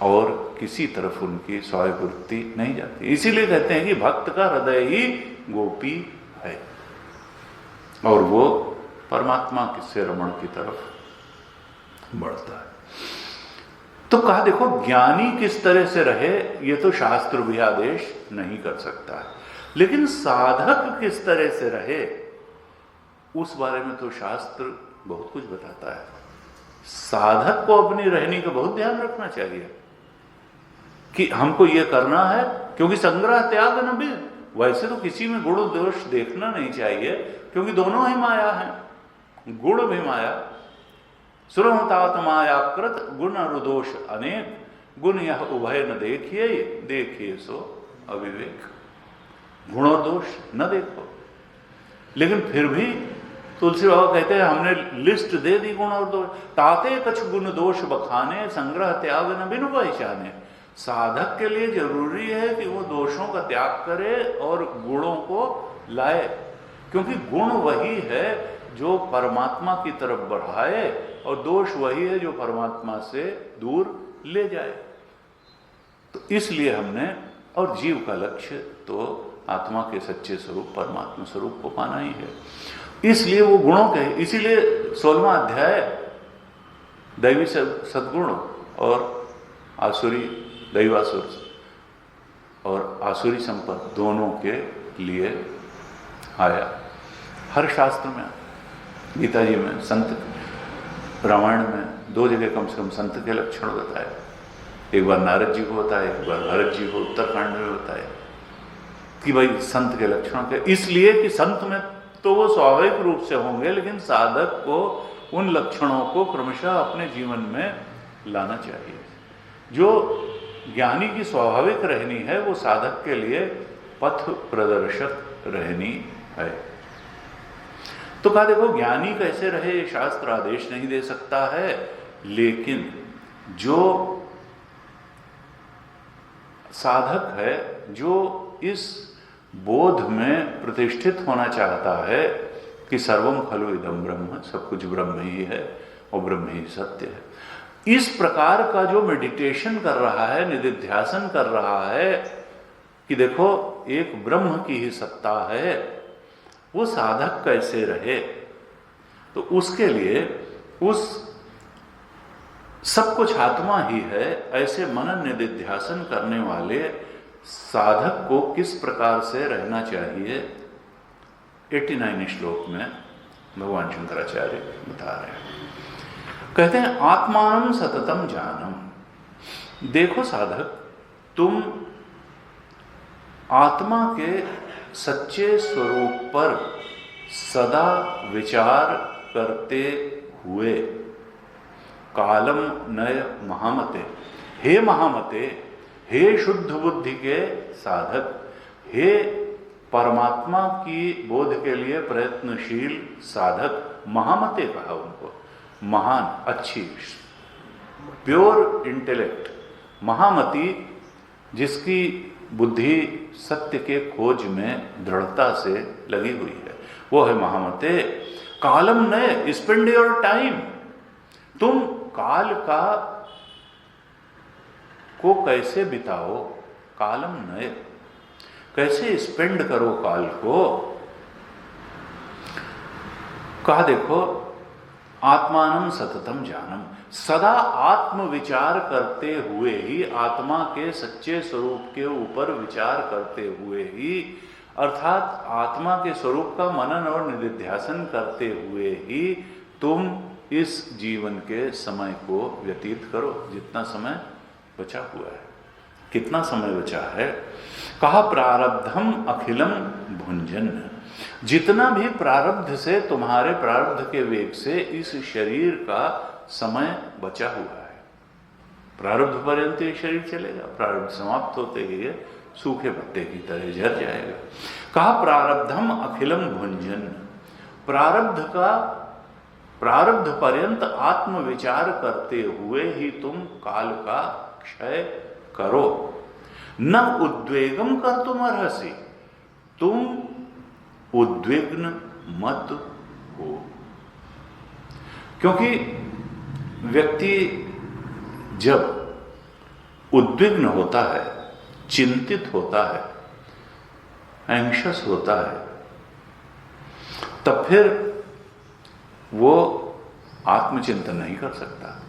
और किसी तरफ उनकी स्वायवृत्ति नहीं जाती। इसीलिए कहते हैं कि भक्त का हृदय ही गोपी है और वो परमात्मा से रमण की तरफ बढ़ता है। तो कहा देखो ज्ञानी किस तरह से रहे ये तो शास्त्र भी आदेश नहीं कर सकता है, लेकिन साधक किस तरह से रहे उस बारे में तो शास्त्र बहुत कुछ बताता है। साधक को अपनी रहनी का बहुत ध्यान रखना चाहिए कि हमको ये करना है, क्योंकि संग्रह त्याग न भी, वैसे तो किसी में गुण दोष देखना नहीं चाहिए, क्योंकि दोनों ही माया है, गुण भी माया। सुरहतात मायाकृत गुण रुदोष अनेक, गुण यह उभय न देखिए, देखिए सो अविवेक। गुण और दोष न देखो, लेकिन फिर भी तुलसी बाबा कहते हैं हमने लिस्ट दे दी गुण और दोष, ताते कछ गुण दोष बखाने, संग्रह त्याग न बिनु पहचाने। साधक के लिए जरूरी है कि वो दोषों का त्याग करे और गुणों को लाए, क्योंकि गुण वही है जो परमात्मा की तरफ बढ़ाए और दोष वही है जो परमात्मा से दूर ले जाए। तो इसलिए हमने, और जीव का लक्ष्य तो आत्मा के सच्चे स्वरूप परमात्मा स्वरूप को पाना ही है, इसलिए वो गुणों के, इसीलिए 16वां अध्याय दैवी सद्गुण और आसुरी दैवासुर और आसुरी संपत्ति दोनों के लिए आया। हर शास्त्र में, गीता जी में, संत रामायण में 2 जगह कम से कम संत के लक्षण बताए। एक बार नारद जी को बताया, एक बार भरत जी को उत्तरकांड में बताया। कि भाई संत के लक्षण के, इसलिए कि संत में तो वो स्वाभाविक रूप से होंगे, लेकिन साधक को उन लक्षणों को क्रमशः अपने जीवन में लाना चाहिए। जो ज्ञानी की स्वाभाविक रहनी है वो साधक के लिए पथ प्रदर्शक रहनी है। तो कहा देखो ज्ञानी कैसे रहे ये शास्त्र आदेश नहीं दे सकता है, लेकिन जो साधक है, जो इस बोध में प्रतिष्ठित होना चाहता है कि सर्वम खलु इदम ब्रह्म, सब कुछ ब्रह्म ही है और ब्रह्म ही सत्य है, इस प्रकार का जो मेडिटेशन कर रहा है, निधिध्यासन कर रहा है कि देखो एक ब्रह्म की ही सत्ता है, वो साधक कैसे रहे, तो उसके लिए उस सब कुछ आत्मा ही है ऐसे मनन निधिध्यासन करने वाले साधक को किस प्रकार से रहना चाहिए, 89 श्लोक में भगवान शंकराचार्य बता रहे हैं। कहते हैं आत्मानं सततम जानम। देखो साधक, तुम आत्मा के सच्चे स्वरूप पर सदा विचार करते हुए कालम नय महामते, हे महामते, हे शुद्ध बुद्धि के साधक, हे परमात्मा की बोध के लिए प्रयत्नशील साधक, महामते कहा उनको, महान, अच्छी, प्योर इंटेलेक्ट, महामती जिसकी बुद्धि सत्य के खोज में दृढ़ता से लगी हुई है, वो है महामते। कालम नय, स्पेंड योर टाइम, तुम काल का को कैसे बिताओ, कालम नय, कैसे स्पेंड करो काल को। कहा देखो आत्मानं सततम जानम, सदा आत्म विचार करते हुए ही, आत्मा के सच्चे स्वरूप के ऊपर विचार करते हुए ही, अर्थात आत्मा के स्वरूप का मनन और निधिध्यासन करते हुए ही तुम इस जीवन के समय को व्यतीत करो, जितना समय बचा हुआ है। कितना समय बचा है? कहा प्रारब्धम अखिलम भुंजन, जितना भी प्रारब्ध से, तुम्हारे प्रारब्ध के वेग से इस शरीर का समय बचा हुआ है, प्रारब्ध पर्यंत ये शरीर चलेगा, प्रारब्ध समाप्त होते ही ये सूखे पत्ते की तरह झड़ जाएगा। कहा प्रारब्धम अखिलम भुंजन, प्रारब्ध पर्यंत आत्मविचार करते हुए ही तुम काल का क्षय करो। न उद्वेगम कर तुम अर्हसि, तुम उद्विग्न मत हो, क्योंकि व्यक्ति जब उद्विग्न होता है, चिंतित होता है, एंग्शियस होता है, तब फिर वो आत्मचिंतन नहीं कर सकता।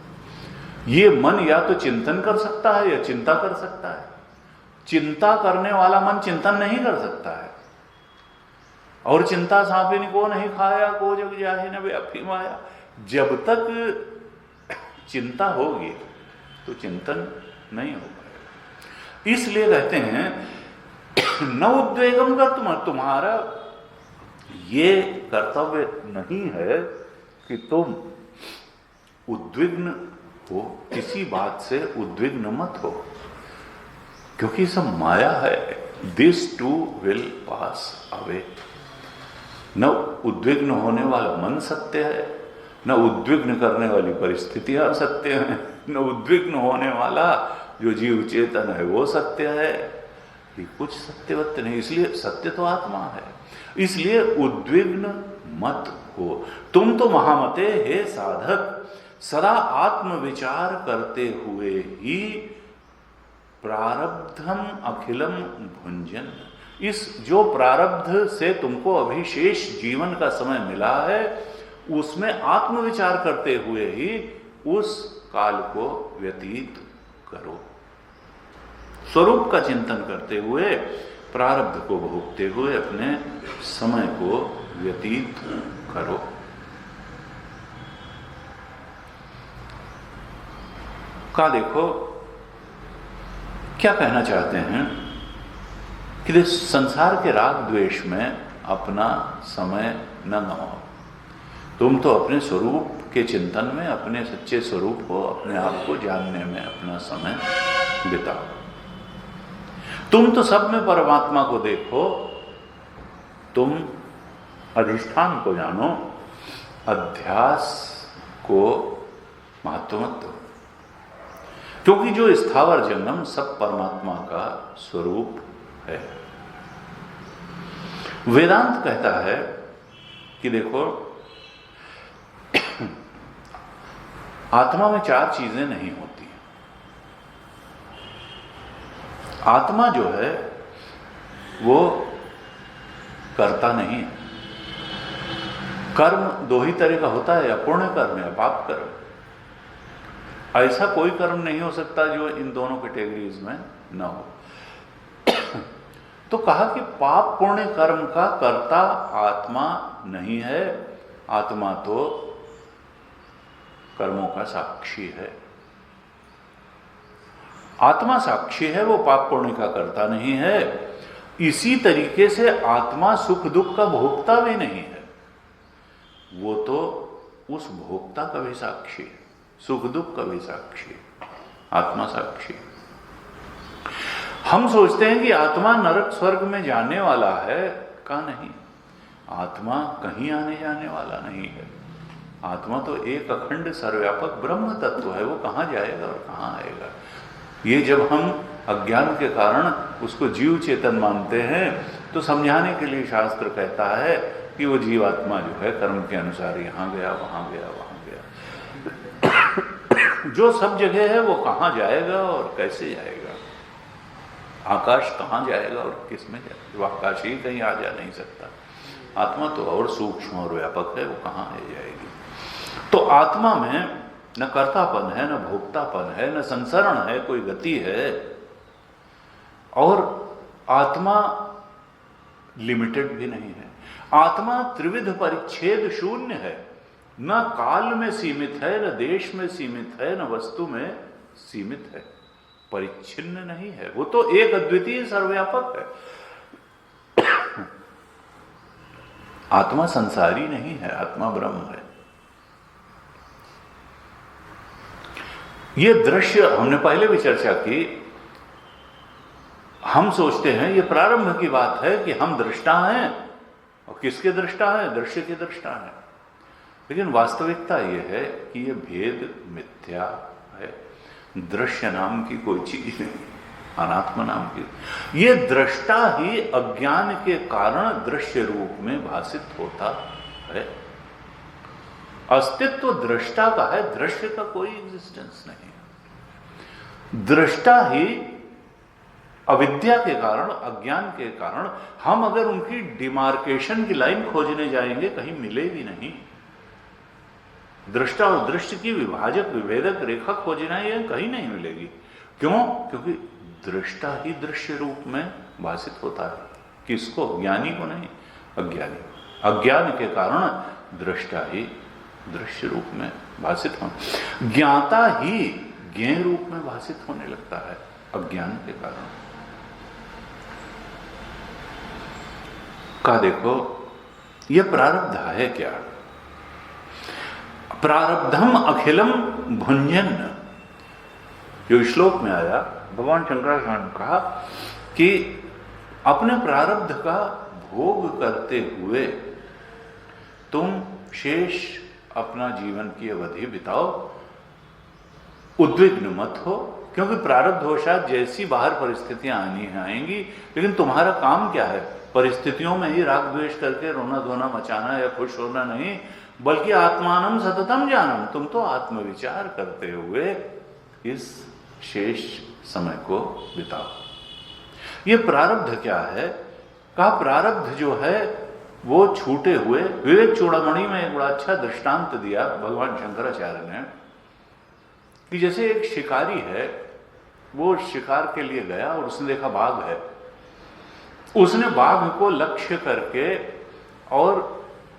ये मन या तो चिंतन कर सकता है या चिंता कर सकता है। चिंता करने वाला मन चिंतन नहीं कर सकता है। और चिंता सांपिन को नहीं खाया, को जग जाहि न व्यापी माया, जब तक चिंता होगी तो चिंतन नहीं हो पाएगा। इसलिए कहते हैं न उद्वेगम कर, तुम्हारा ये कर्तव्य नहीं है कि तुम उद्विग्न हो, किसी बात से उद्विग्न मत हो, क्योंकि सब माया है। This too will pass away. न उद्विग्न होने वाला मन सत्य है, न उद्विग्न करने वाली परिस्थितियां सत्य हैं, न उद्विग्न होने वाला जो जीव चेतन है वो सत्य है। ये कुछ सत्यवत्य नहीं, इसलिए सत्य तो आत्मा है। इसलिए उद्विग्न मत हो। तुम तो महामते, हे साधक, सदा आत्म विचार करते हुए ही प्रारब्धम अखिलम भुंजन, इस जो प्रारब्ध से तुमको अभी शेष जीवन का समय मिला है उसमें आत्मविचार करते हुए ही उस काल को व्यतीत करो। स्वरूप का चिंतन करते हुए, प्रारब्ध को भोगते हुए अपने समय को व्यतीत करो। का देखो क्या कहना चाहते हैं कि संसार के राग द्वेष में अपना समय न गंवाओ। तुम तो अपने स्वरूप के चिंतन में, अपने सच्चे स्वरूप को, अपने आप को जानने में अपना समय बिताओ। तुम तो सब में परमात्मा को देखो, तुम अधिष्ठान को जानो, अध्यास को महत्व मत दो, क्योंकि जो स्थावर जंगम सब परमात्मा का स्वरूप है। वेदांत कहता है कि देखो, आत्मा में 4 चीजें नहीं होती। आत्मा जो है वो करता नहीं है। कर्म 2 ही तरह का होता है, या पुण्य कर्म या पाप कर्म। ऐसा कोई कर्म नहीं हो सकता जो इन दोनों कैटेगरीज में न हो। तो कहा कि पाप पुण्य कर्म का कर्ता आत्मा नहीं है, आत्मा तो कर्मों का साक्षी है। आत्मा साक्षी है, वो पाप पुण्य का कर्ता नहीं है। इसी तरीके से आत्मा सुख दुख का भोक्ता भी नहीं है, वो तो उस भोक्ता का भी साक्षी है, सुख दुख का भी साक्षी है, आत्मा साक्षी। हम सोचते हैं कि आत्मा नरक स्वर्ग में जाने वाला है, का नहीं। आत्मा कहीं आने जाने वाला नहीं है। आत्मा तो एक अखंड सर्वव्यापक ब्रह्म तत्व है, वो कहाँ जाएगा और कहाँ आएगा। ये जब हम अज्ञान के कारण उसको जीव चेतन मानते हैं, तो समझाने के लिए शास्त्र कहता है कि वो जीवात्मा जो है कर्म के अनुसार यहाँ गया, वहाँ गया, वहाँ गया। जो सब जगह है वो कहाँ जाएगा और कैसे जाएगा। आकाश कहाँ जाएगा और किस में जाएगा। वो आकाश ही कहीं आ जा नहीं सकता। आत्मा तो और सूक्ष्म और व्यापक है, वो कहाँ आ जाएगी। तो आत्मा में न कर्तापन है, न भोक्तापन है, न संसरण है, कोई गति है। और आत्मा लिमिटेड भी नहीं है। आत्मा त्रिविध परिच्छेद शून्य है, न काल में सीमित है, न देश में सीमित है, न वस्तु में सीमित है, परिच्छिन्न नहीं है। वो तो एक अद्वितीय सर्वव्यापक है। आत्मा संसारी नहीं है, आत्मा ब्रह्म है। ये दृश्य हमने पहले भी चर्चा की। हम सोचते हैं ये प्रारंभ की बात है कि हम दृष्टा हैं, और किसके दृष्टा है? दृश्य के दृष्टा है। लेकिन वास्तविकता यह है कि यह भेद मिथ्या है। दृश्य नाम की कोई चीज नहीं, अनात्मा नाम की। ये दृष्टा ही अज्ञान के कारण दृश्य रूप में भासित होता है। अस्तित्व दृष्टा का है, दृश्य का कोई एग्जिस्टेंस नहीं। दृष्टा ही अविद्या के कारण, अज्ञान के कारण, हम अगर उनकी डिमार्केशन की लाइन खोजने जाएंगे कहीं मिलेगी नहीं। दृष्टा और दृश्य की विभाजक विभेदक रेखा खोजना ये कहीं नहीं मिलेगी। क्यों? क्योंकि दृष्टा ही दृश्य रूप में भासित होता है। किसको? ज्ञानी को नहीं, अज्ञानी। अज्ञान के कारण दृष्टा ही दृश्य रूप में भासित हो, ज्ञाता ही ज्ञेय रूप में भासित होने लगता है अज्ञान के कारण। का देखो, यह प्रारब्ध है क्या? प्रारब्धम अखिलम भुंजन, जो श्लोक में आया, भगवान शंकराचार्य ने कहा कि अपने प्रारब्ध का भोग करते हुए तुम शेष अपना जीवन की अवधि बिताओ, उद्विग्न मत हो, क्योंकि प्रारब्धवशात जैसी बाहर परिस्थितियां आएंगी, लेकिन तुम्हारा काम क्या है? परिस्थितियों में ही राग द्वेष करके रोना धोना मचाना या खुश होना नहीं, बल्कि आत्मानम सततम जानम, तुम तो आत्मविचार करते हुए इस शेष समय को बिताओ। ये प्रारब्ध क्या है? कहा प्रारब्ध जो है वो छूटे हुए। विवेक चूड़ामणि में एक बड़ा अच्छा दृष्टांत दिया भगवान शंकराचार्य ने, कि जैसे एक शिकारी है, वो शिकार के लिए गया और उसने देखा बाघ है। उसने बाघ को लक्ष्य करके और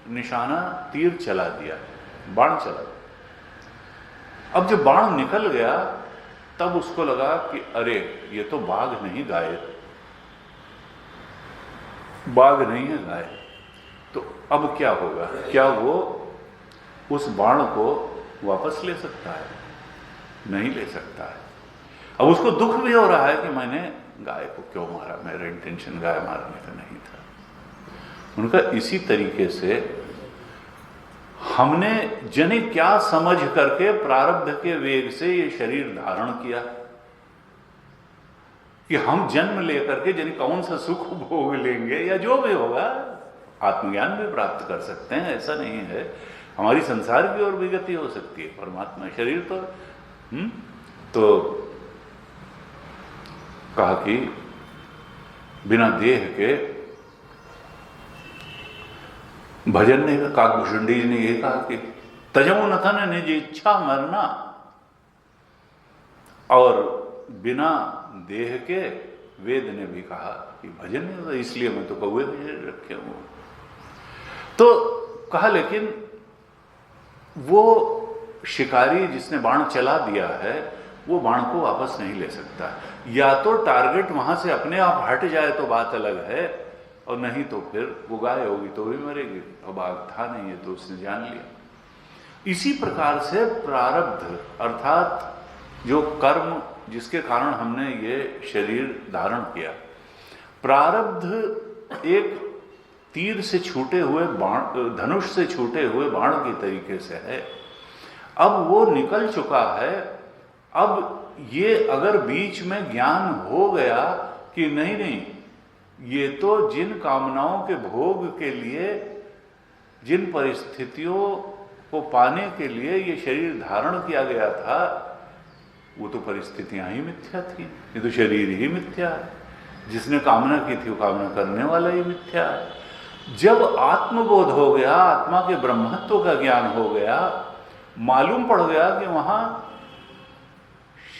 निशाना तीर चला दिया, बाण चला दिया। अब जब बाण निकल गया तब उसको लगा कि अरे ये तो बाघ नहीं गाय। बाघ नहीं है, गाय। तो अब क्या होगा? क्या वो उस बाण को वापस ले सकता है? नहीं ले सकता है। अब उसको दुख भी हो रहा है कि मैंने गाय को क्यों मारा, मेरा इंटेंशन गाय मारने का नहीं था। उनका इसी तरीके से हमने जने क्या समझ करके प्रारब्ध के वेग से ये शरीर धारण किया कि हम जन्म लेकर के जन कौन सा सुख भोग लेंगे या जो भी होगा, आत्मज्ञान भी प्राप्त कर सकते हैं, ऐसा नहीं है। हमारी संसार की ओर भी गति हो सकती है। परमात्मा शरीर तो कहा कि बिना देह के भजन नहीं का। काकभूषुंडी जी ने यह कहा कि तजमो नथन निज इच्छा मरना, और बिना देह के वेद ने भी कहा कि भजन नहीं होता, इसलिए मैं तो कौवे के शरीर रखे हूं। तो कहा लेकिन वो शिकारी जिसने बाण चला दिया है वो बाण को वापस नहीं ले सकता। या तो टारगेट वहां से अपने आप हट जाए तो बात अलग है, और नहीं तो फिर वो गाय होगी तो भी मरेगी। अब आग था नहीं है तो उसने जान लिया। इसी प्रकार से प्रारब्ध अर्थात जो कर्म जिसके कारण हमने ये शरीर धारण किया, प्रारब्ध एक तीर से छूटे हुए बाण, धनुष से छूटे हुए बाण की तरीके से है। अब वो निकल चुका है। अब ये अगर बीच में ज्ञान हो गया कि नहीं नहीं, ये तो जिन कामनाओं के भोग के लिए, जिन परिस्थितियों को पाने के लिए ये शरीर धारण किया गया था, वो तो परिस्थितियां ही मिथ्या थी, ये तो शरीर ही मिथ्या है। जिसने कामना की थी वो कामना करने वाला ही मिथ्या है। जब आत्मबोध हो गया, आत्मा के ब्रह्मत्व का ज्ञान हो गया, मालूम पड़ गया कि वहां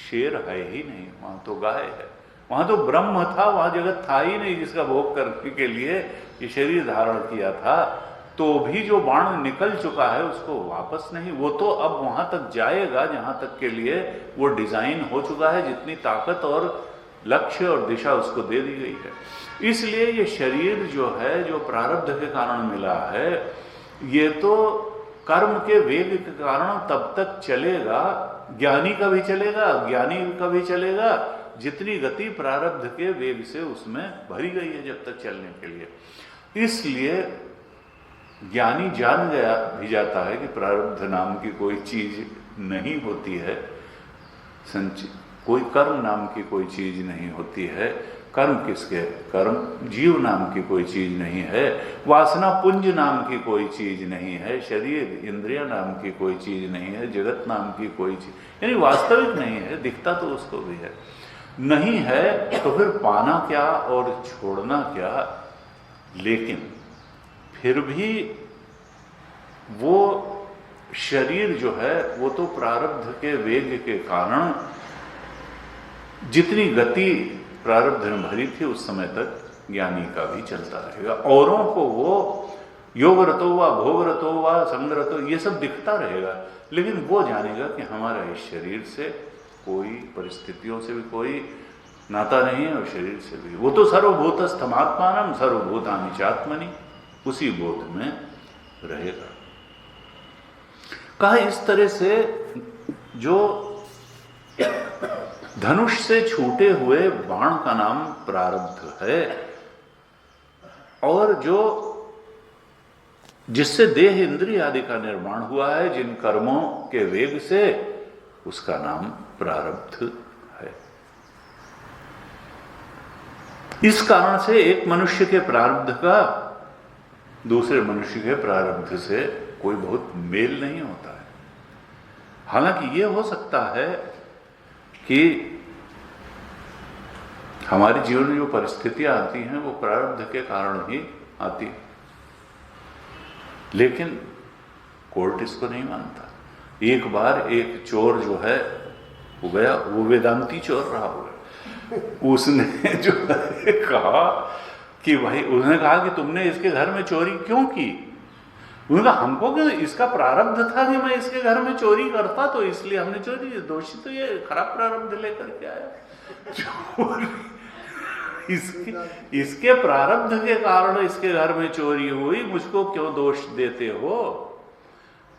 शेर है ही नहीं, वहां तो गाय है, वहां तो ब्रह्म था, वहां जगत था ही नहीं जिसका भोग करने के लिए ये शरीर धारण किया था। तो भी जो बाण निकल चुका है उसको वापस नहीं, वो तो अब वहां तक जाएगा जहां तक के लिए वो डिजाइन हो चुका है, जितनी ताकत और लक्ष्य और दिशा उसको दे दी गई है। इसलिए ये शरीर जो है, जो प्रारब्ध के कारण मिला है, ये तो कर्म के वेग के कारण तब तक चलेगा, ज्ञानी का भी चलेगा, अज्ञानी का भी चलेगा, जितनी गति प्रारब्ध के वेग से उसमें भरी गई है जब तक चलने के लिए। इसलिए ज्ञानी जान गया भी जाता है कि प्रारब्ध नाम की कोई चीज नहीं होती है, कोई कर्म नाम की कोई चीज नहीं होती है। कर्म किसके? कर्म जीव नाम की कोई चीज नहीं है, वासना पुंज नाम की कोई चीज नहीं है, शरीर इंद्रिया नाम की कोई चीज नहीं है, जगत नाम की कोई चीज, यानी वास्तविक नहीं है। दिखता तो उसको भी है, नहीं है तो फिर पाना क्या और छोड़ना क्या। लेकिन फिर भी वो शरीर जो है वो तो प्रारब्ध के वेग के कारण जितनी गति प्रारब्ध ने भरी थी उस समय तक ज्ञानी का भी चलता रहेगा। औरों को वो योग रतो वा भोग रतो वा संग रतो ये सब दिखता रहेगा, लेकिन वो जानेगा कि हमारा इस शरीर से कोई, परिस्थितियों से भी कोई नाता नहीं है और शरीर से भी। वो तो सर्वभूतस्थमात्मानम सर्वभूतानि चात्मनि, उसी बोध में रहेगा। कहा इस तरह से जो धनुष से छूटे हुए बाण का नाम प्रारब्ध है, और जो जिससे देह इंद्रिय आदि का निर्माण हुआ है, जिन कर्मों के वेग से, उसका नाम प्रारब्ध है। इस कारण से एक मनुष्य के प्रारब्ध का दूसरे मनुष्य के प्रारब्ध से कोई बहुत मेल नहीं होता है। हालांकि ये हो सकता है कि हमारे जीवन में जो परिस्थितियां आती हैं वो प्रारब्ध के कारण ही आती है, लेकिन कोर्ट इसको नहीं मानता। एक बार एक चोर जो है वो गया, वो वेदांती चोर रहा हुआ, उसने जो है कहा कि भाई, उसने कहा कि तुमने इसके घर में चोरी क्यों की? उन्होंने कहा हमको कि इसका प्रारब्ध था कि मैं इसके घर में चोरी करता, तो इसलिए हमने चोरी। दोषी तो ये खराब प्रारब्ध लेकर के आया। इसके प्रारब्ध के कारण इसके घर में चोरी हुई, मुझको क्यों दोष देते हो?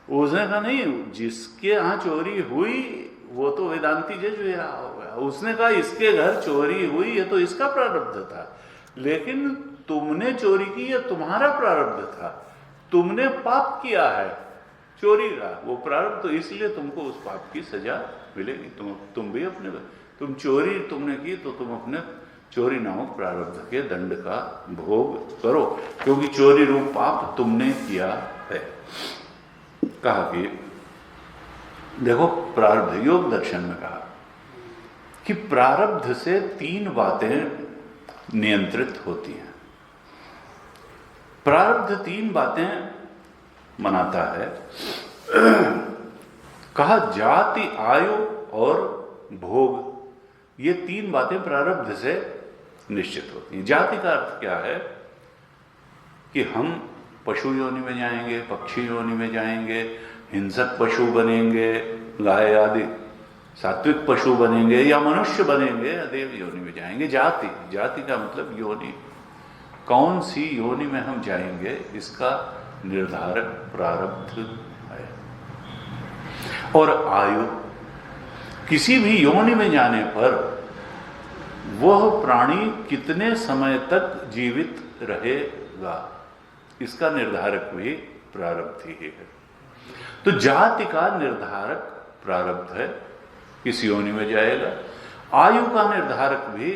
उसने कहा नहीं, जिसके यहाँ चोरी हुई वो तो वेदांती जज भी रहा होगा। उसने कहा इसके घर चोरी हुई, ये तो इसका प्रारब्ध था, लेकिन तुमने चोरी की, ये तुम्हारा प्रारब्ध था, तुमने पाप किया है चोरी का, वो प्रारब्ध, तो इसलिए तुमको उस पाप की सजा मिलेगी। तुम भी अपने, तुम चोरी तुमने की तो तुम अपने चोरी नामक प्रारब्ध के दंड का भोग करो, क्योंकि चोरी रूप पाप तुमने किया है। कहा कि देखो, प्रारब्ध योग दर्शन में कहा कि प्रारब्ध से 3 बातें नियंत्रित होती हैं। प्रारब्ध 3 बातें मनाता है। कहा जाति, आयु और भोग, ये 3 बातें प्रारब्ध से निश्चित होती हैं। जाति का अर्थ क्या है कि हम पशु योनि में जाएंगे, पक्षी योनि में जाएंगे, हिंसक पशु बनेंगे, गाय आदि, सात्विक पशु बनेंगे, या मनुष्य बनेंगे, या देव योनि में जाएंगे। जाति, जाति का मतलब योनि, कौन सी योनि में हम जाएंगे इसका निर्धारक प्रारब्ध है। और आयु, किसी भी योनि में जाने पर वह प्राणी कितने समय तक जीवित रहेगा, इसका निर्धारक भी प्रारब्ध ही है। तो जाति का निर्धारक प्रारब्ध है, किस योनि में जाएगा। आयु का निर्धारक भी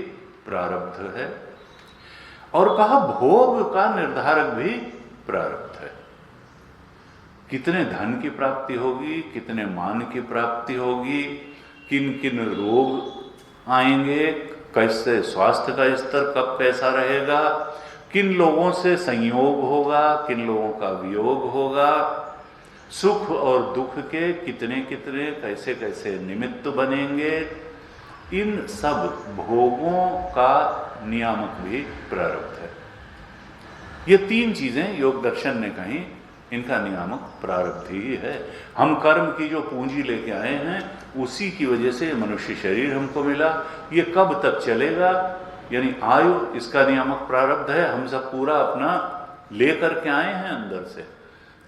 प्रारब्ध है, और कहा भोग का निर्धारक भी प्रारब्ध है। कितने धन की प्राप्ति होगी, कितने मान की प्राप्ति होगी, किन किन रोग आएंगे, कैसे स्वास्थ्य का स्तर कब कैसा रहेगा, किन लोगों से संयोग होगा, किन लोगों का वियोग होगा, सुख और दुख के कितने कितने कैसे कैसे निमित्त बनेंगे, इन सब भोगों का नियामक भी प्रारब्ध है। ये 3 चीजें योग दर्शन ने कही, इनका नियामक प्रारब्ध ही है। हम कर्म की जो पूंजी लेके आए हैं, उसी की वजह से मनुष्य शरीर हमको मिला। ये कब तक चलेगा, यानी आयु, इसका नियामक प्रारब्ध है। हम सब पूरा अपना लेकर के आए हैं अंदर से,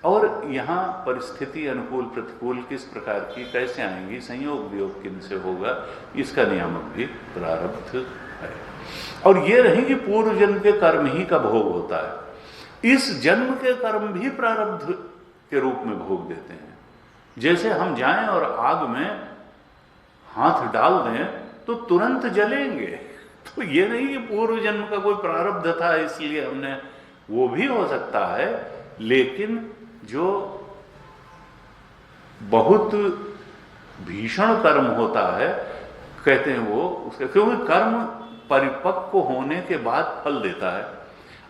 और यहाँ परिस्थिति अनुकूल प्रतिकूल किस प्रकार की कैसे आएंगी, संयोग वियोग किन से होगा, इसका नियामक भी प्रारब्ध है। और ये नहीं कि पूर्व जन्म के कर्म ही का भोग होता है, इस जन्म के कर्म भी प्रारब्ध के रूप में भोग देते हैं। जैसे हम जाएं और आग में हाथ डाल दें तो तुरंत जलेंगे, तो ये नहीं कि पूर्व जन्म का कोई प्रारब्ध था इसलिए हमने, वो भी हो सकता है, लेकिन जो बहुत भीषण कर्म होता है, कहते हैं वो उसके, क्योंकि कर्म परिपक्व होने के बाद फल देता है।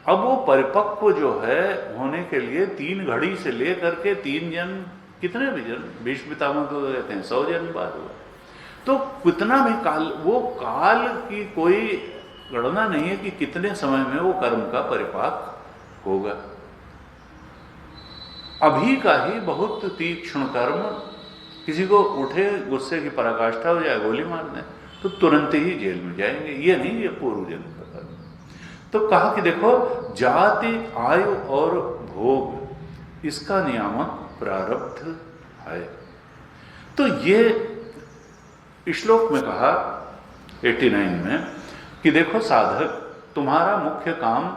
अब वो परिपक्व जो है होने के लिए 3 घड़ी से लेकर के 3 जन्म, कितने भी जन्म, भीष्म पितामह तो कहते हैं 100 जन्म बाद हुआ, तो कितना भी काल, वो काल की कोई गणना नहीं है कि कितने समय में वो कर्म का परिपाक होगा। अभी का ही बहुत तीक्ष्ण कर्म, किसी को उठे गुस्से की पराकाष्ठा हो जाए, गोली मार दें, तो तुरंत ही जेल में जाएंगे। ये नहीं, ये पूर्व जन्म का कर्म। तो कहा कि देखो, जाति, आयु और भोग, इसका नियामक प्रारब्ध है। तो ये श्लोक में कहा 89 में कि देखो साधक, तुम्हारा मुख्य काम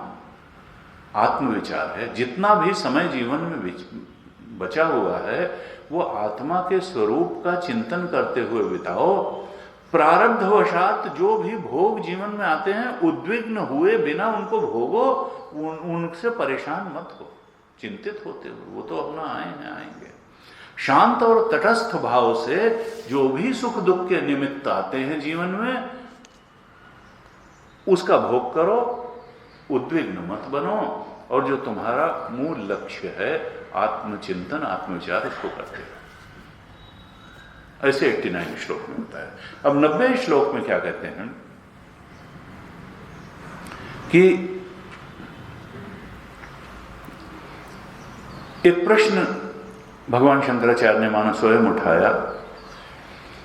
आत्मविचार है। जितना भी समय जीवन में बचा हुआ है वो आत्मा के स्वरूप का चिंतन करते हुए बिताओ। प्रारब्धवशात जो भी भोग जीवन में आते हैं, उद्विग्न हुए बिना उनको भोगो, उनसे परेशान मत हो, चिंतित होते हो, वो तो अपना आए हैं, आएंगे। शांत और तटस्थ भाव से जो भी सुख दुख के निमित्त आते हैं जीवन में, उसका भोग करो, उद्विग्न मत बनो, और जो तुम्हारा मूल लक्ष्य है आत्मचिंतन, आत्मविचार, उसको करते हो। ऐसे 89 श्लोक में होता है। अब 90 श्लोक में क्या कहते हैं कि एक प्रश्न भगवान शंकराचार्य ने मानो स्वयं उठाया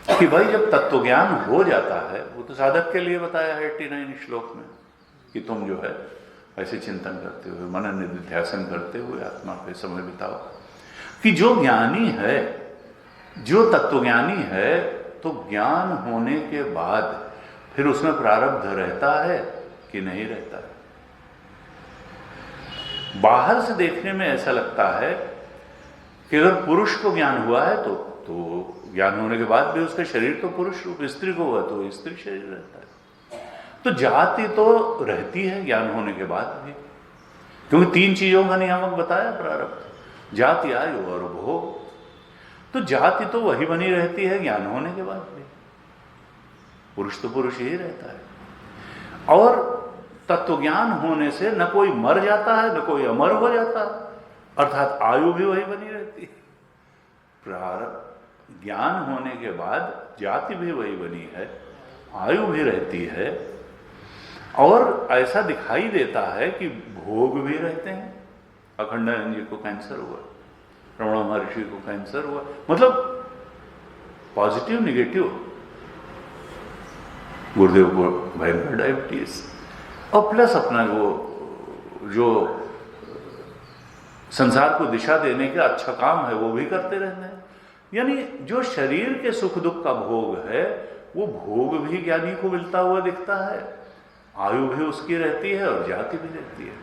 कि भाई जब तत्वज्ञान हो जाता है, वो तो साधक के लिए बताया है 89 श्लोक में, कि तुम जो है ऐसे चिंतन करते हुए, मनन निधिध्यासन करते हुए आत्मा पे समय बिताओ। कि जो ज्ञानी है, जो तत्वज्ञानी है, तो ज्ञान होने के बाद फिर उसमें प्रारब्ध रहता है कि नहीं रहता है। बाहर से देखने में ऐसा लगता है कि अगर पुरुष को ज्ञान हुआ है तो ज्ञान होने के बाद भी उसका शरीर तो पुरुष रूप, स्त्री को हुआ तो स्त्री शरीर रहता है। तो जाति तो रहती है ज्ञान होने के बाद भी, क्योंकि 3 चीजों का नियामक बताया प्रारब्ध, जाति, आयु और भोग। तो जाति तो वही बनी रहती है ज्ञान होने के बाद भी, पुरुष तो पुरुष ही रहता है। और तत्वज्ञान होने से न कोई मर जाता है, न कोई अमर हो जाता है, अर्थात आयु भी वही बनी रहती है। प्रारब्ध ज्ञान होने के बाद जाति भी वही बनी है, आयु भी रहती है, और ऐसा दिखाई देता है कि भोग भी रहते हैं। अखंडानंद जी को कैंसर हुआ, रमण महर्षि को कैंसर हुआ, मतलब पॉजिटिव निगेटिव, गुरुदेव को भयंकर डायबिटीज, और प्लस अपना जो संसार को दिशा देने का अच्छा काम है वो भी करते रहते हैं। यानी जो शरीर के सुख दुख का भोग है वो भोग भी ज्ञानी को मिलता हुआ दिखता है, आयु भी उसकी रहती है और जाति भी रहती है।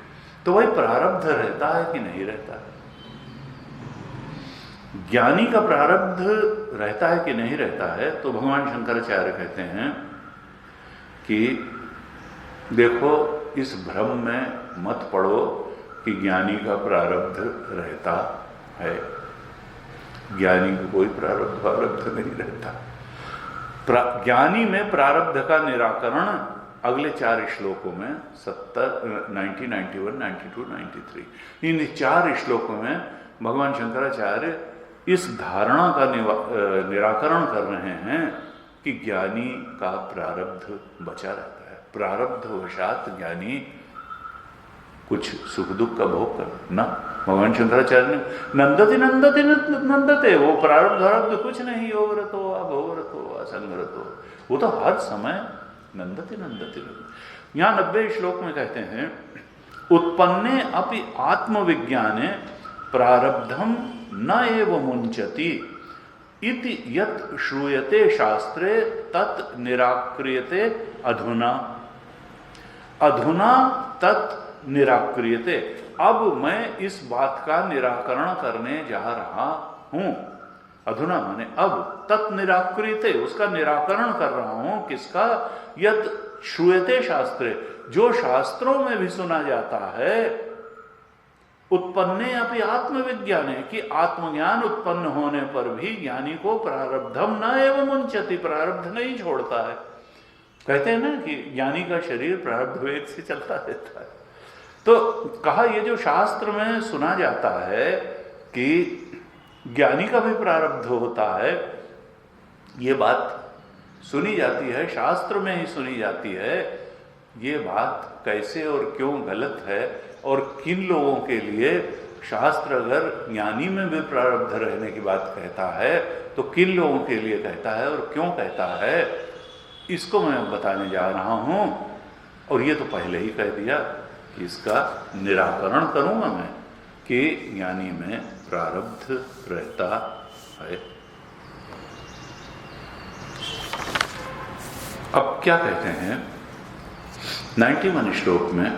तो वही प्रारब्ध रहता है कि नहीं रहता है? ज्ञानी का प्रारब्ध रहता है कि नहीं रहता है? तो भगवान शंकराचार्य कहते हैं कि देखो, इस भ्रम में मत पड़ो कि ज्ञानी का प्रारब्ध रहता है। ज्ञानी को कोई प्रारब्ध नहीं रहता। ज्ञानी में प्रारब्ध का निराकरण अगले 4 श्लोकों में 70, 90, 91, 92, 93 इन 4 श्लोकों में भगवान शंकराचार्य इस धारणा का निराकरण कर रहे हैं कि ज्ञानी का प्रारब्ध बचा रहता है। प्रारब्ध वशात ज्ञानी कुछ सुख दुख का भोग कर ना। भगवान शंकराचार्य ने नंदति नंदति नंदते, वो प्रारब्ध कुछ नहीं, योगरतो अभोगरतो असंगरतो, वो तो हर समय नंदति नंदति। यहाँ 90 श्लोक में कहते हैं, उत्पन्ने अपि आत्मविज्ञाने प्रारब्धम न एव मुंचति इति यत् श्रूयते शास्त्रे तत् निराक्रियते अधुना। अधुना तत् निराक्रियते, अब मैं इस बात का निराकरण करने जा रहा हूं। अधुना माने अब, तत् निराक्रियते, उसका निराकरण कर रहा हूं। किसका? यत् श्रूयते शास्त्रे, जो शास्त्रों में भी सुना जाता है। उत्पन्ने अपि आत्मविज्ञाने, कि आत्मज्ञान उत्पन्न होने पर भी ज्ञानी को प्रारब्धम न एव मुंचति, प्रारब्ध नहीं छोड़ता है। कहते हैं ना कि ज्ञानी का शरीर प्रारब्ध वेग से चलता रहता है। तो कहा, ये जो शास्त्र में सुना जाता है कि ज्ञानी का भी प्रारब्ध होता है, ये बात सुनी जाती है, शास्त्र में ही सुनी जाती है। ये बात कैसे और क्यों गलत है, और किन लोगों के लिए शास्त्र अगर ज्ञानी में भी प्रारब्ध रहने की बात कहता है तो किन लोगों के लिए कहता है और क्यों कहता है, इसको मैं बताने जा रहा हूं। और ये तो पहले ही कह दिया कि इसका निराकरण करूंगा मैं कि ज्ञानी में प्रारब्ध रहता है। अब क्या कहते हैं 91 श्लोक में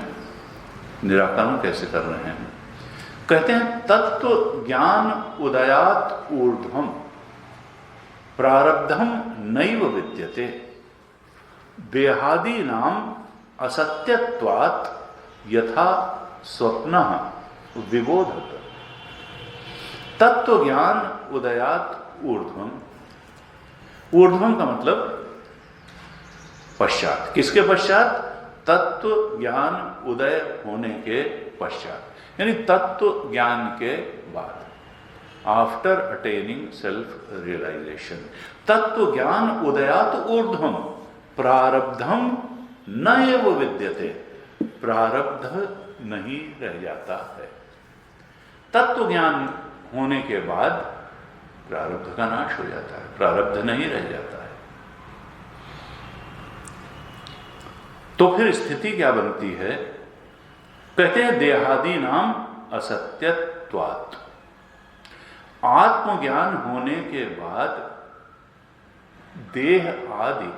निराकरण कैसे कर रहे हैं? कहते हैं, तत्व ज्ञान उदयात ऊर्ध्वम प्रारब्धम नैव विद्यते देहादि नाम असत्यत्वात् यथा स्वप्नः विबोधत। तत्व ज्ञान उदयात ऊर्ध्वम, ऊर्ध्वम का मतलब पश्चात। किसके पश्चात? तत्व ज्ञान उदय होने के पश्चात, यानी तत्व ज्ञान के बाद, आफ्टर अटेनिंग सेल्फ रियलाइजेशन। तत्व ज्ञान उदयात ऊर्ध्वम प्रारब्धम न एव विद्यते, प्रारब्ध नहीं रह जाता है। तत्व ज्ञान होने के बाद प्रारब्ध का नाश हो जाता है, प्रारब्ध नहीं रह जाता है। तो फिर स्थिति क्या बनती है? कहते हैं देहादि नाम असत्यत्वात्। आत्मज्ञान होने के बाद देह आदि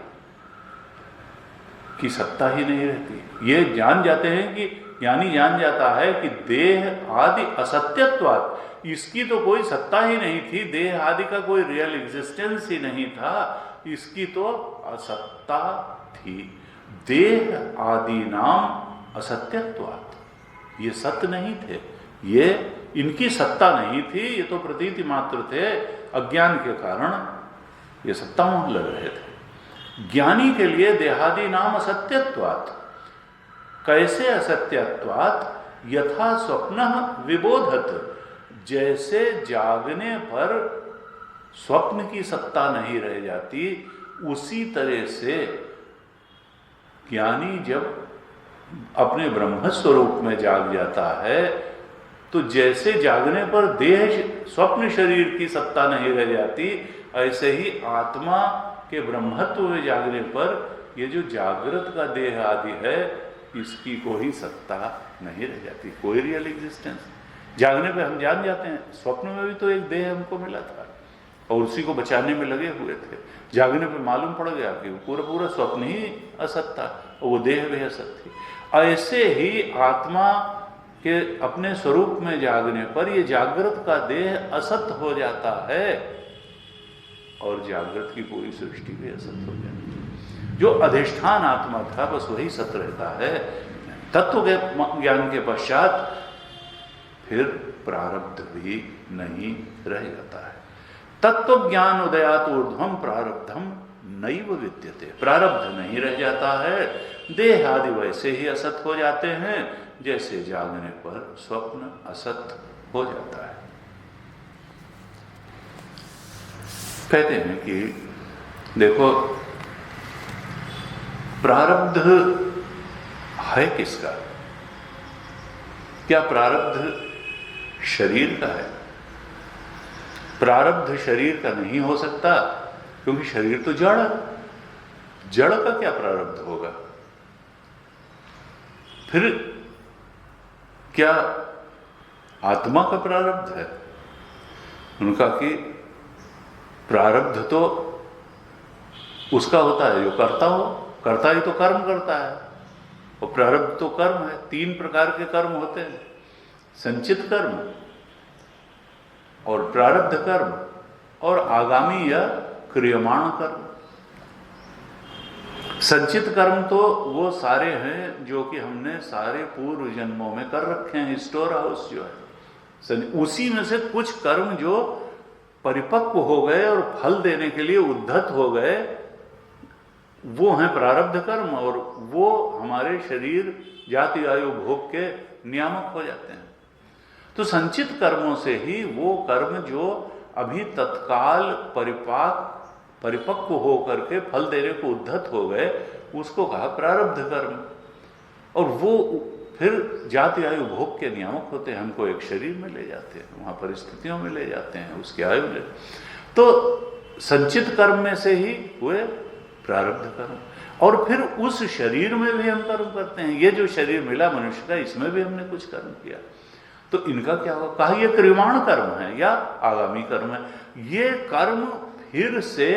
की सत्ता ही नहीं रहती। ये जान जाते हैं कि ज्ञानी जान जाता है कि देह आदि असत्यत्वात्, इसकी तो कोई सत्ता ही नहीं थी, देह आदि का कोई रियल एग्जिस्टेंस ही नहीं था, इसकी तो असत्ता थी। देह आदि नाम असत्यत्वात्, ये सत्य नहीं थे, ये इनकी सत्ता नहीं थी, ये तो प्रतीति मात्र थे। अज्ञान के कारण ये सत्ता मोह लग रहे थे। ज्ञानी के लिए देहादि नाम असत्यत्वात्। कैसे असत्यत्वात्? यथा स्वप्न विबोधत, जैसे जागने पर स्वप्न की सत्ता नहीं रह जाती, उसी तरह से ज्ञानी जब अपने ब्रह्म स्वरूप में जाग जाता है, तो जैसे जागने पर देह स्वप्न शरीर की सत्ता नहीं रह जाती, ऐसे ही आत्मा के ब्रह्मत्व में जागने पर ये जो जागृत का देह आदि है, इसकी कोई सत्ता नहीं रह जाती, कोई रियल एग्जिस्टेंस। जागने पे हम जान जाते हैं, स्वप्न में भी तो एक देह हमको मिला था और उसी को बचाने में लगे हुए थे। जागने पे मालूम पड़ गया कि पूरा स्वप्न ही असत था और वो देह भी असत थी। ऐसे ही आत्मा के अपने स्वरूप में जागने पर ये जागृत का देह असत हो जाता है और जागृत की पूरी सृष्टि भी असत हो जाती है। जो अधिष्ठान आत्मा था बस वही सत्य रहता है। तत्व के ज्ञान के पश्चात फिर प्रारब्ध भी नहीं रह जाता है। तत्व ज्ञान उदयात ऊर्ध्वम प्रारब्धम नैव विद्यते। प्रारब्ध नहीं रह जाता है, देह आदि वैसे ही असत हो जाते हैं जैसे जागने पर स्वप्न असत हो जाता है। कहते हैं कि देखो, प्रारब्ध है किसका? क्या प्रारब्ध शरीर का है? प्रारब्ध शरीर का नहीं हो सकता, क्योंकि शरीर तो जड़ है। जड़ का क्या प्रारब्ध होगा? फिर क्या आत्मा का प्रारब्ध है? उनका कि प्रारब्ध तो उसका होता है जो करता हो, करता ही तो कर्म करता है, और प्रारब्ध तो कर्म है। 3 प्रकार के कर्म होते हैं, संचित कर्म और प्रारब्ध कर्म और आगामी या क्रियमाण कर्म। संचित कर्म तो वो सारे हैं जो कि हमने सारे पूर्व जन्मों में कर रखे हैं, स्टोर हाउस जो है। उसी में से कुछ कर्म जो परिपक्व हो गए और फल देने के लिए उद्धत हो गए, वो हैं प्रारब्ध कर्म, और वो हमारे शरीर जाति आयु भोग के नियामक हो जाते हैं। तो संचित कर्मों से ही वो कर्म जो अभी तत्काल परिपक्व हो करके फल देने को उद्धत हो गए, उसको कहा प्रारब्ध कर्म। और वो फिर जाति आयु भोग के नियामक होते हैं, हमको एक शरीर में ले जाते हैं, वहाँ परिस्थितियों में ले जाते हैं, उसकी आयु ले। तो संचित कर्म में से ही हुए प्रारब्ध कर्म, और फिर उस शरीर में भी हम कर्म करते हैं। ये जो शरीर मिला मनुष्य का, इसमें भी हमने कुछ कर्म किया, तो इनका क्या होगा? कहा ये क्रियमाण कर्म है या आगामी कर्म है। ये कर्म फिर से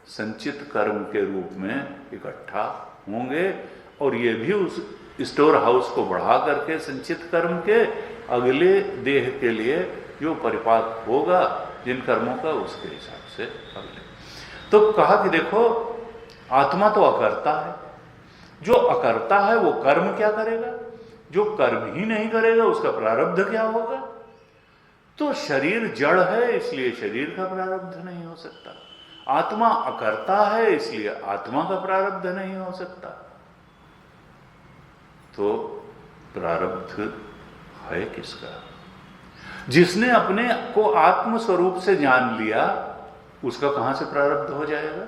संचित कर्म के रूप में इकट्ठा होंगे, और ये भी उस स्टोर हाउस को बढ़ा करके संचित कर्म के अगले देह के लिए जो परिपाक होगा जिन कर्मों का, उसके हिसाब से अगले। तो कहा कि देखो, आत्मा तो अकर्ता है, जो अकर्ता है वो कर्म क्या करेगा? जो कर्म ही नहीं करेगा उसका प्रारब्ध क्या होगा? तो शरीर जड़ है, इसलिए शरीर का प्रारब्ध नहीं हो सकता। आत्मा अकर्ता है, इसलिए आत्मा का प्रारब्ध नहीं हो सकता। तो प्रारब्ध है किसका? जिसने अपने को आत्म स्वरूप से जान लिया, उसका कहां से प्रारब्ध हो जाएगा?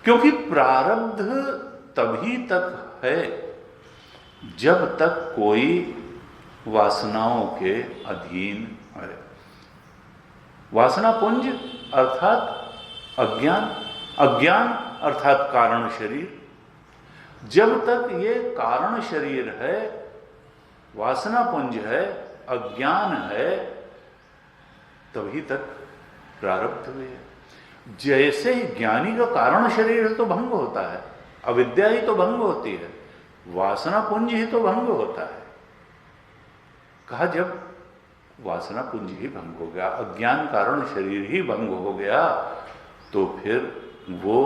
क्योंकि प्रारब्ध तभी तक है जब तक कोई वासनाओं के अधीन है। वासना पुंज अर्थात अज्ञान, अज्ञान अर्थात कारण शरीर। जब तक ये कारण शरीर है, वासना पुंज है, अज्ञान है, तभी तक प्रारब्ध भी है। जैसे ही ज्ञानी का कारण शरीर है तो भंग होता है, अविद्या ही तो भंग होती है, वासना पुंज ही तो भंग होता है। कहा जब वासना पुंज ही भंग हो गया, अज्ञान कारण शरीर ही भंग हो गया, तो फिर वो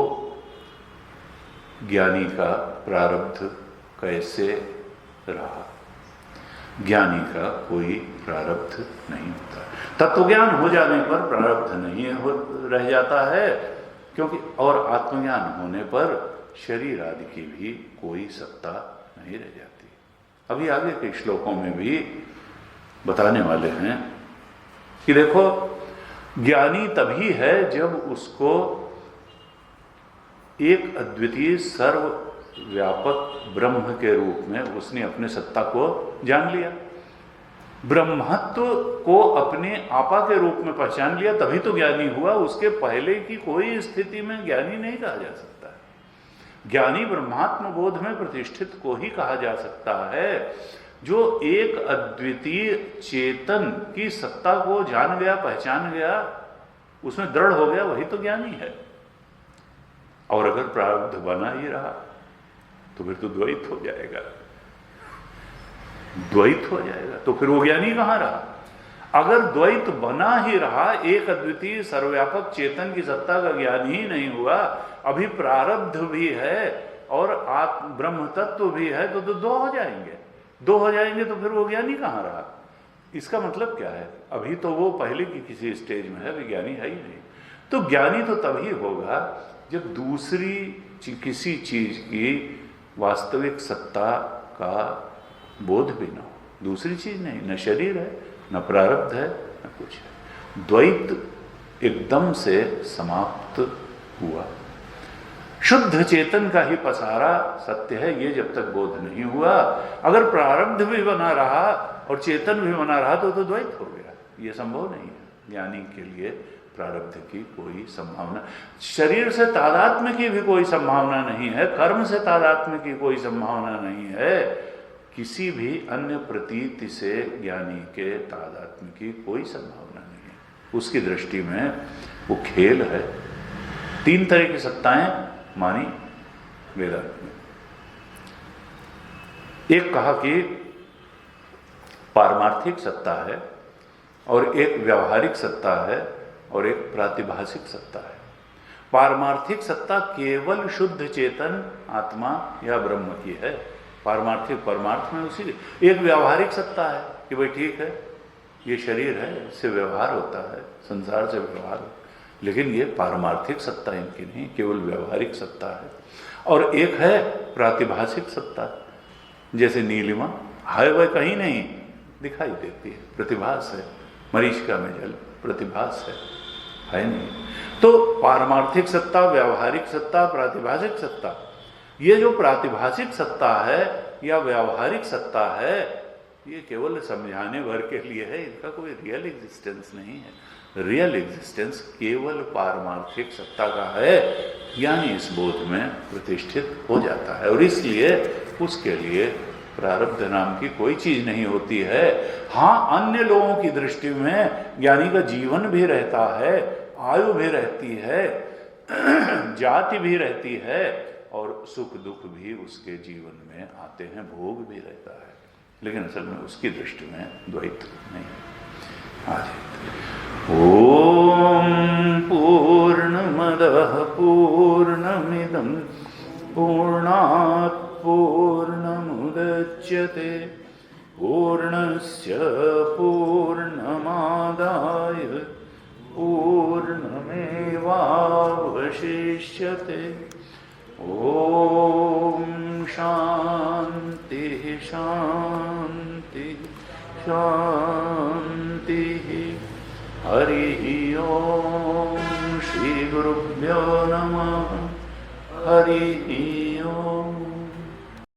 ज्ञानी का प्रारब्ध कैसे रहा? ज्ञानी का कोई प्रारब्ध नहीं होता। तत्वज्ञान हो जाने पर प्रारब्ध नहीं रह जाता है, क्योंकि और आत्मज्ञान होने पर शरीर आदि की भी कोई सत्ता नहीं रह जाती। अभी आगे के श्लोकों में भी बताने वाले हैं कि देखो, ज्ञानी तभी है जब उसको एक अद्वितीय सर्वव्यापक ब्रह्म के रूप में उसने अपने सत्ता को जान लिया, ब्रह्मत्व को अपने आपा के रूप में पहचान लिया, तभी तो ज्ञानी हुआ। उसके पहले की कोई स्थिति में ज्ञानी नहीं कहा जा सकता है। ज्ञानी ब्रह्मात्म बोध में प्रतिष्ठित को ही कहा जा सकता है। जो एक अद्वितीय चेतन की सत्ता को जान गया, पहचान गया, उसमें दृढ़ हो गया, वही तो ज्ञानी है। और अगर प्रारब्ध बना ही रहा तो फिर तो द्वैत हो जाएगा, द्वैत हो जाएगा, तो फिर वो ज्ञानी कहां रहा? अगर द्वैत बना ही रहा, एक अद्वितीय सर्वव्यापक चेतन की सत्ता का ज्ञान ही नहीं हुआ, अभी प्रारब्ध भी है और आत्म ब्रह्म तत्व भी है, तो दो हो जाएंगे। दो हो जाएंगे तो फिर वो ज्ञानी कहां रहा? इसका मतलब क्या है? अभी तो वो पहले की किसी स्टेज में है, अभी ज्ञानी है ही नहीं। तो ज्ञानी तो तभी होगा जब दूसरी किसी चीज की वास्तविक सत्ता का बोध भी न हो। दूसरी चीज नहीं, न शरीर है, न प्रारब्ध है, न कुछ है। द्वैत एकदम से समाप्त हुआ। शुद्ध चेतन का ही पसारा सत्य है, ये जब तक बोध नहीं हुआ। अगर प्रारब्ध भी बना रहा और चेतन भी बना रहा तो द्वैत हो गया। ये संभव नहीं है। ज्ञानी के लिए प्रारब्ध की कोई संभावना, शरीर से तादात्म्य की भी कोई संभावना नहीं है, कर्म से तादात्म्य की कोई संभावना नहीं है, किसी भी अन्य प्रतीति से ज्ञानी के तादात्म्य की कोई संभावना नहीं है। उसकी दृष्टि में वो खेल है। तीन तरह की सत्ताएं मानी वेदांत में। एक कहा कि पारमार्थिक सत्ता है, और एक व्यावहारिक सत्ता है, और एक प्रातिभाषिक सत्ता है। पारमार्थिक सत्ता केवल शुद्ध चेतन आत्मा या ब्रह्म की है। पारमार्थिक, परमार्थ में उसी। एक व्यावहारिक सत्ता है कि भाई ठीक है, ये शरीर है, इससे व्यवहार होता है, संसार से व्यवहार, लेकिन ये पारमार्थिक सत्ता इनकी नहीं, केवल व्यवहारिक सत्ता है। और एक है प्रातिभाषिक सत्ता, जैसे नीलिमा है, वह कहीं नहीं दिखाई देती है, प्रतिभास है। मरीचिका में जल प्रतिभास है नहीं। तो पारमार्थिक सत्ता, व्यावहारिक सत्ता, प्रातिभाषिक सत्ता, ये जो प्रातिभाषिक सत्ता है या व्यावहारिक सत्ता है, ये केवल समझाने भर के लिए है, इनका कोई रियल एग्जिस्टेंस नहीं है। रियल एग्जिस्टेंस केवल पारमार्थिक सत्ता का है, यानी इस बोध में प्रतिष्ठित हो जाता है। और इसलिए उसके लिए प्रारब्ध नाम की कोई चीज नहीं होती है। हाँ, अन्य लोगों की दृष्टि में ज्ञानी का जीवन भी रहता है, आयु भी रहती है, जाति भी रहती है, और सुख दुख भी उसके जीवन में आते हैं, भोग भी रहता है, लेकिन असल में उसकी दृष्टि में द्वैत नहीं है। आज ओम पूर्णमदः पूर्णमिदं पूर्णात् पूर्णमुदच्यते पूर्णस्य पूर्णमादाय पूर्णमेवावशिष्यते। ओम शांति शांति शांति। हरि ओम। श्री गुरुभ्यो नमः। हरि ओम।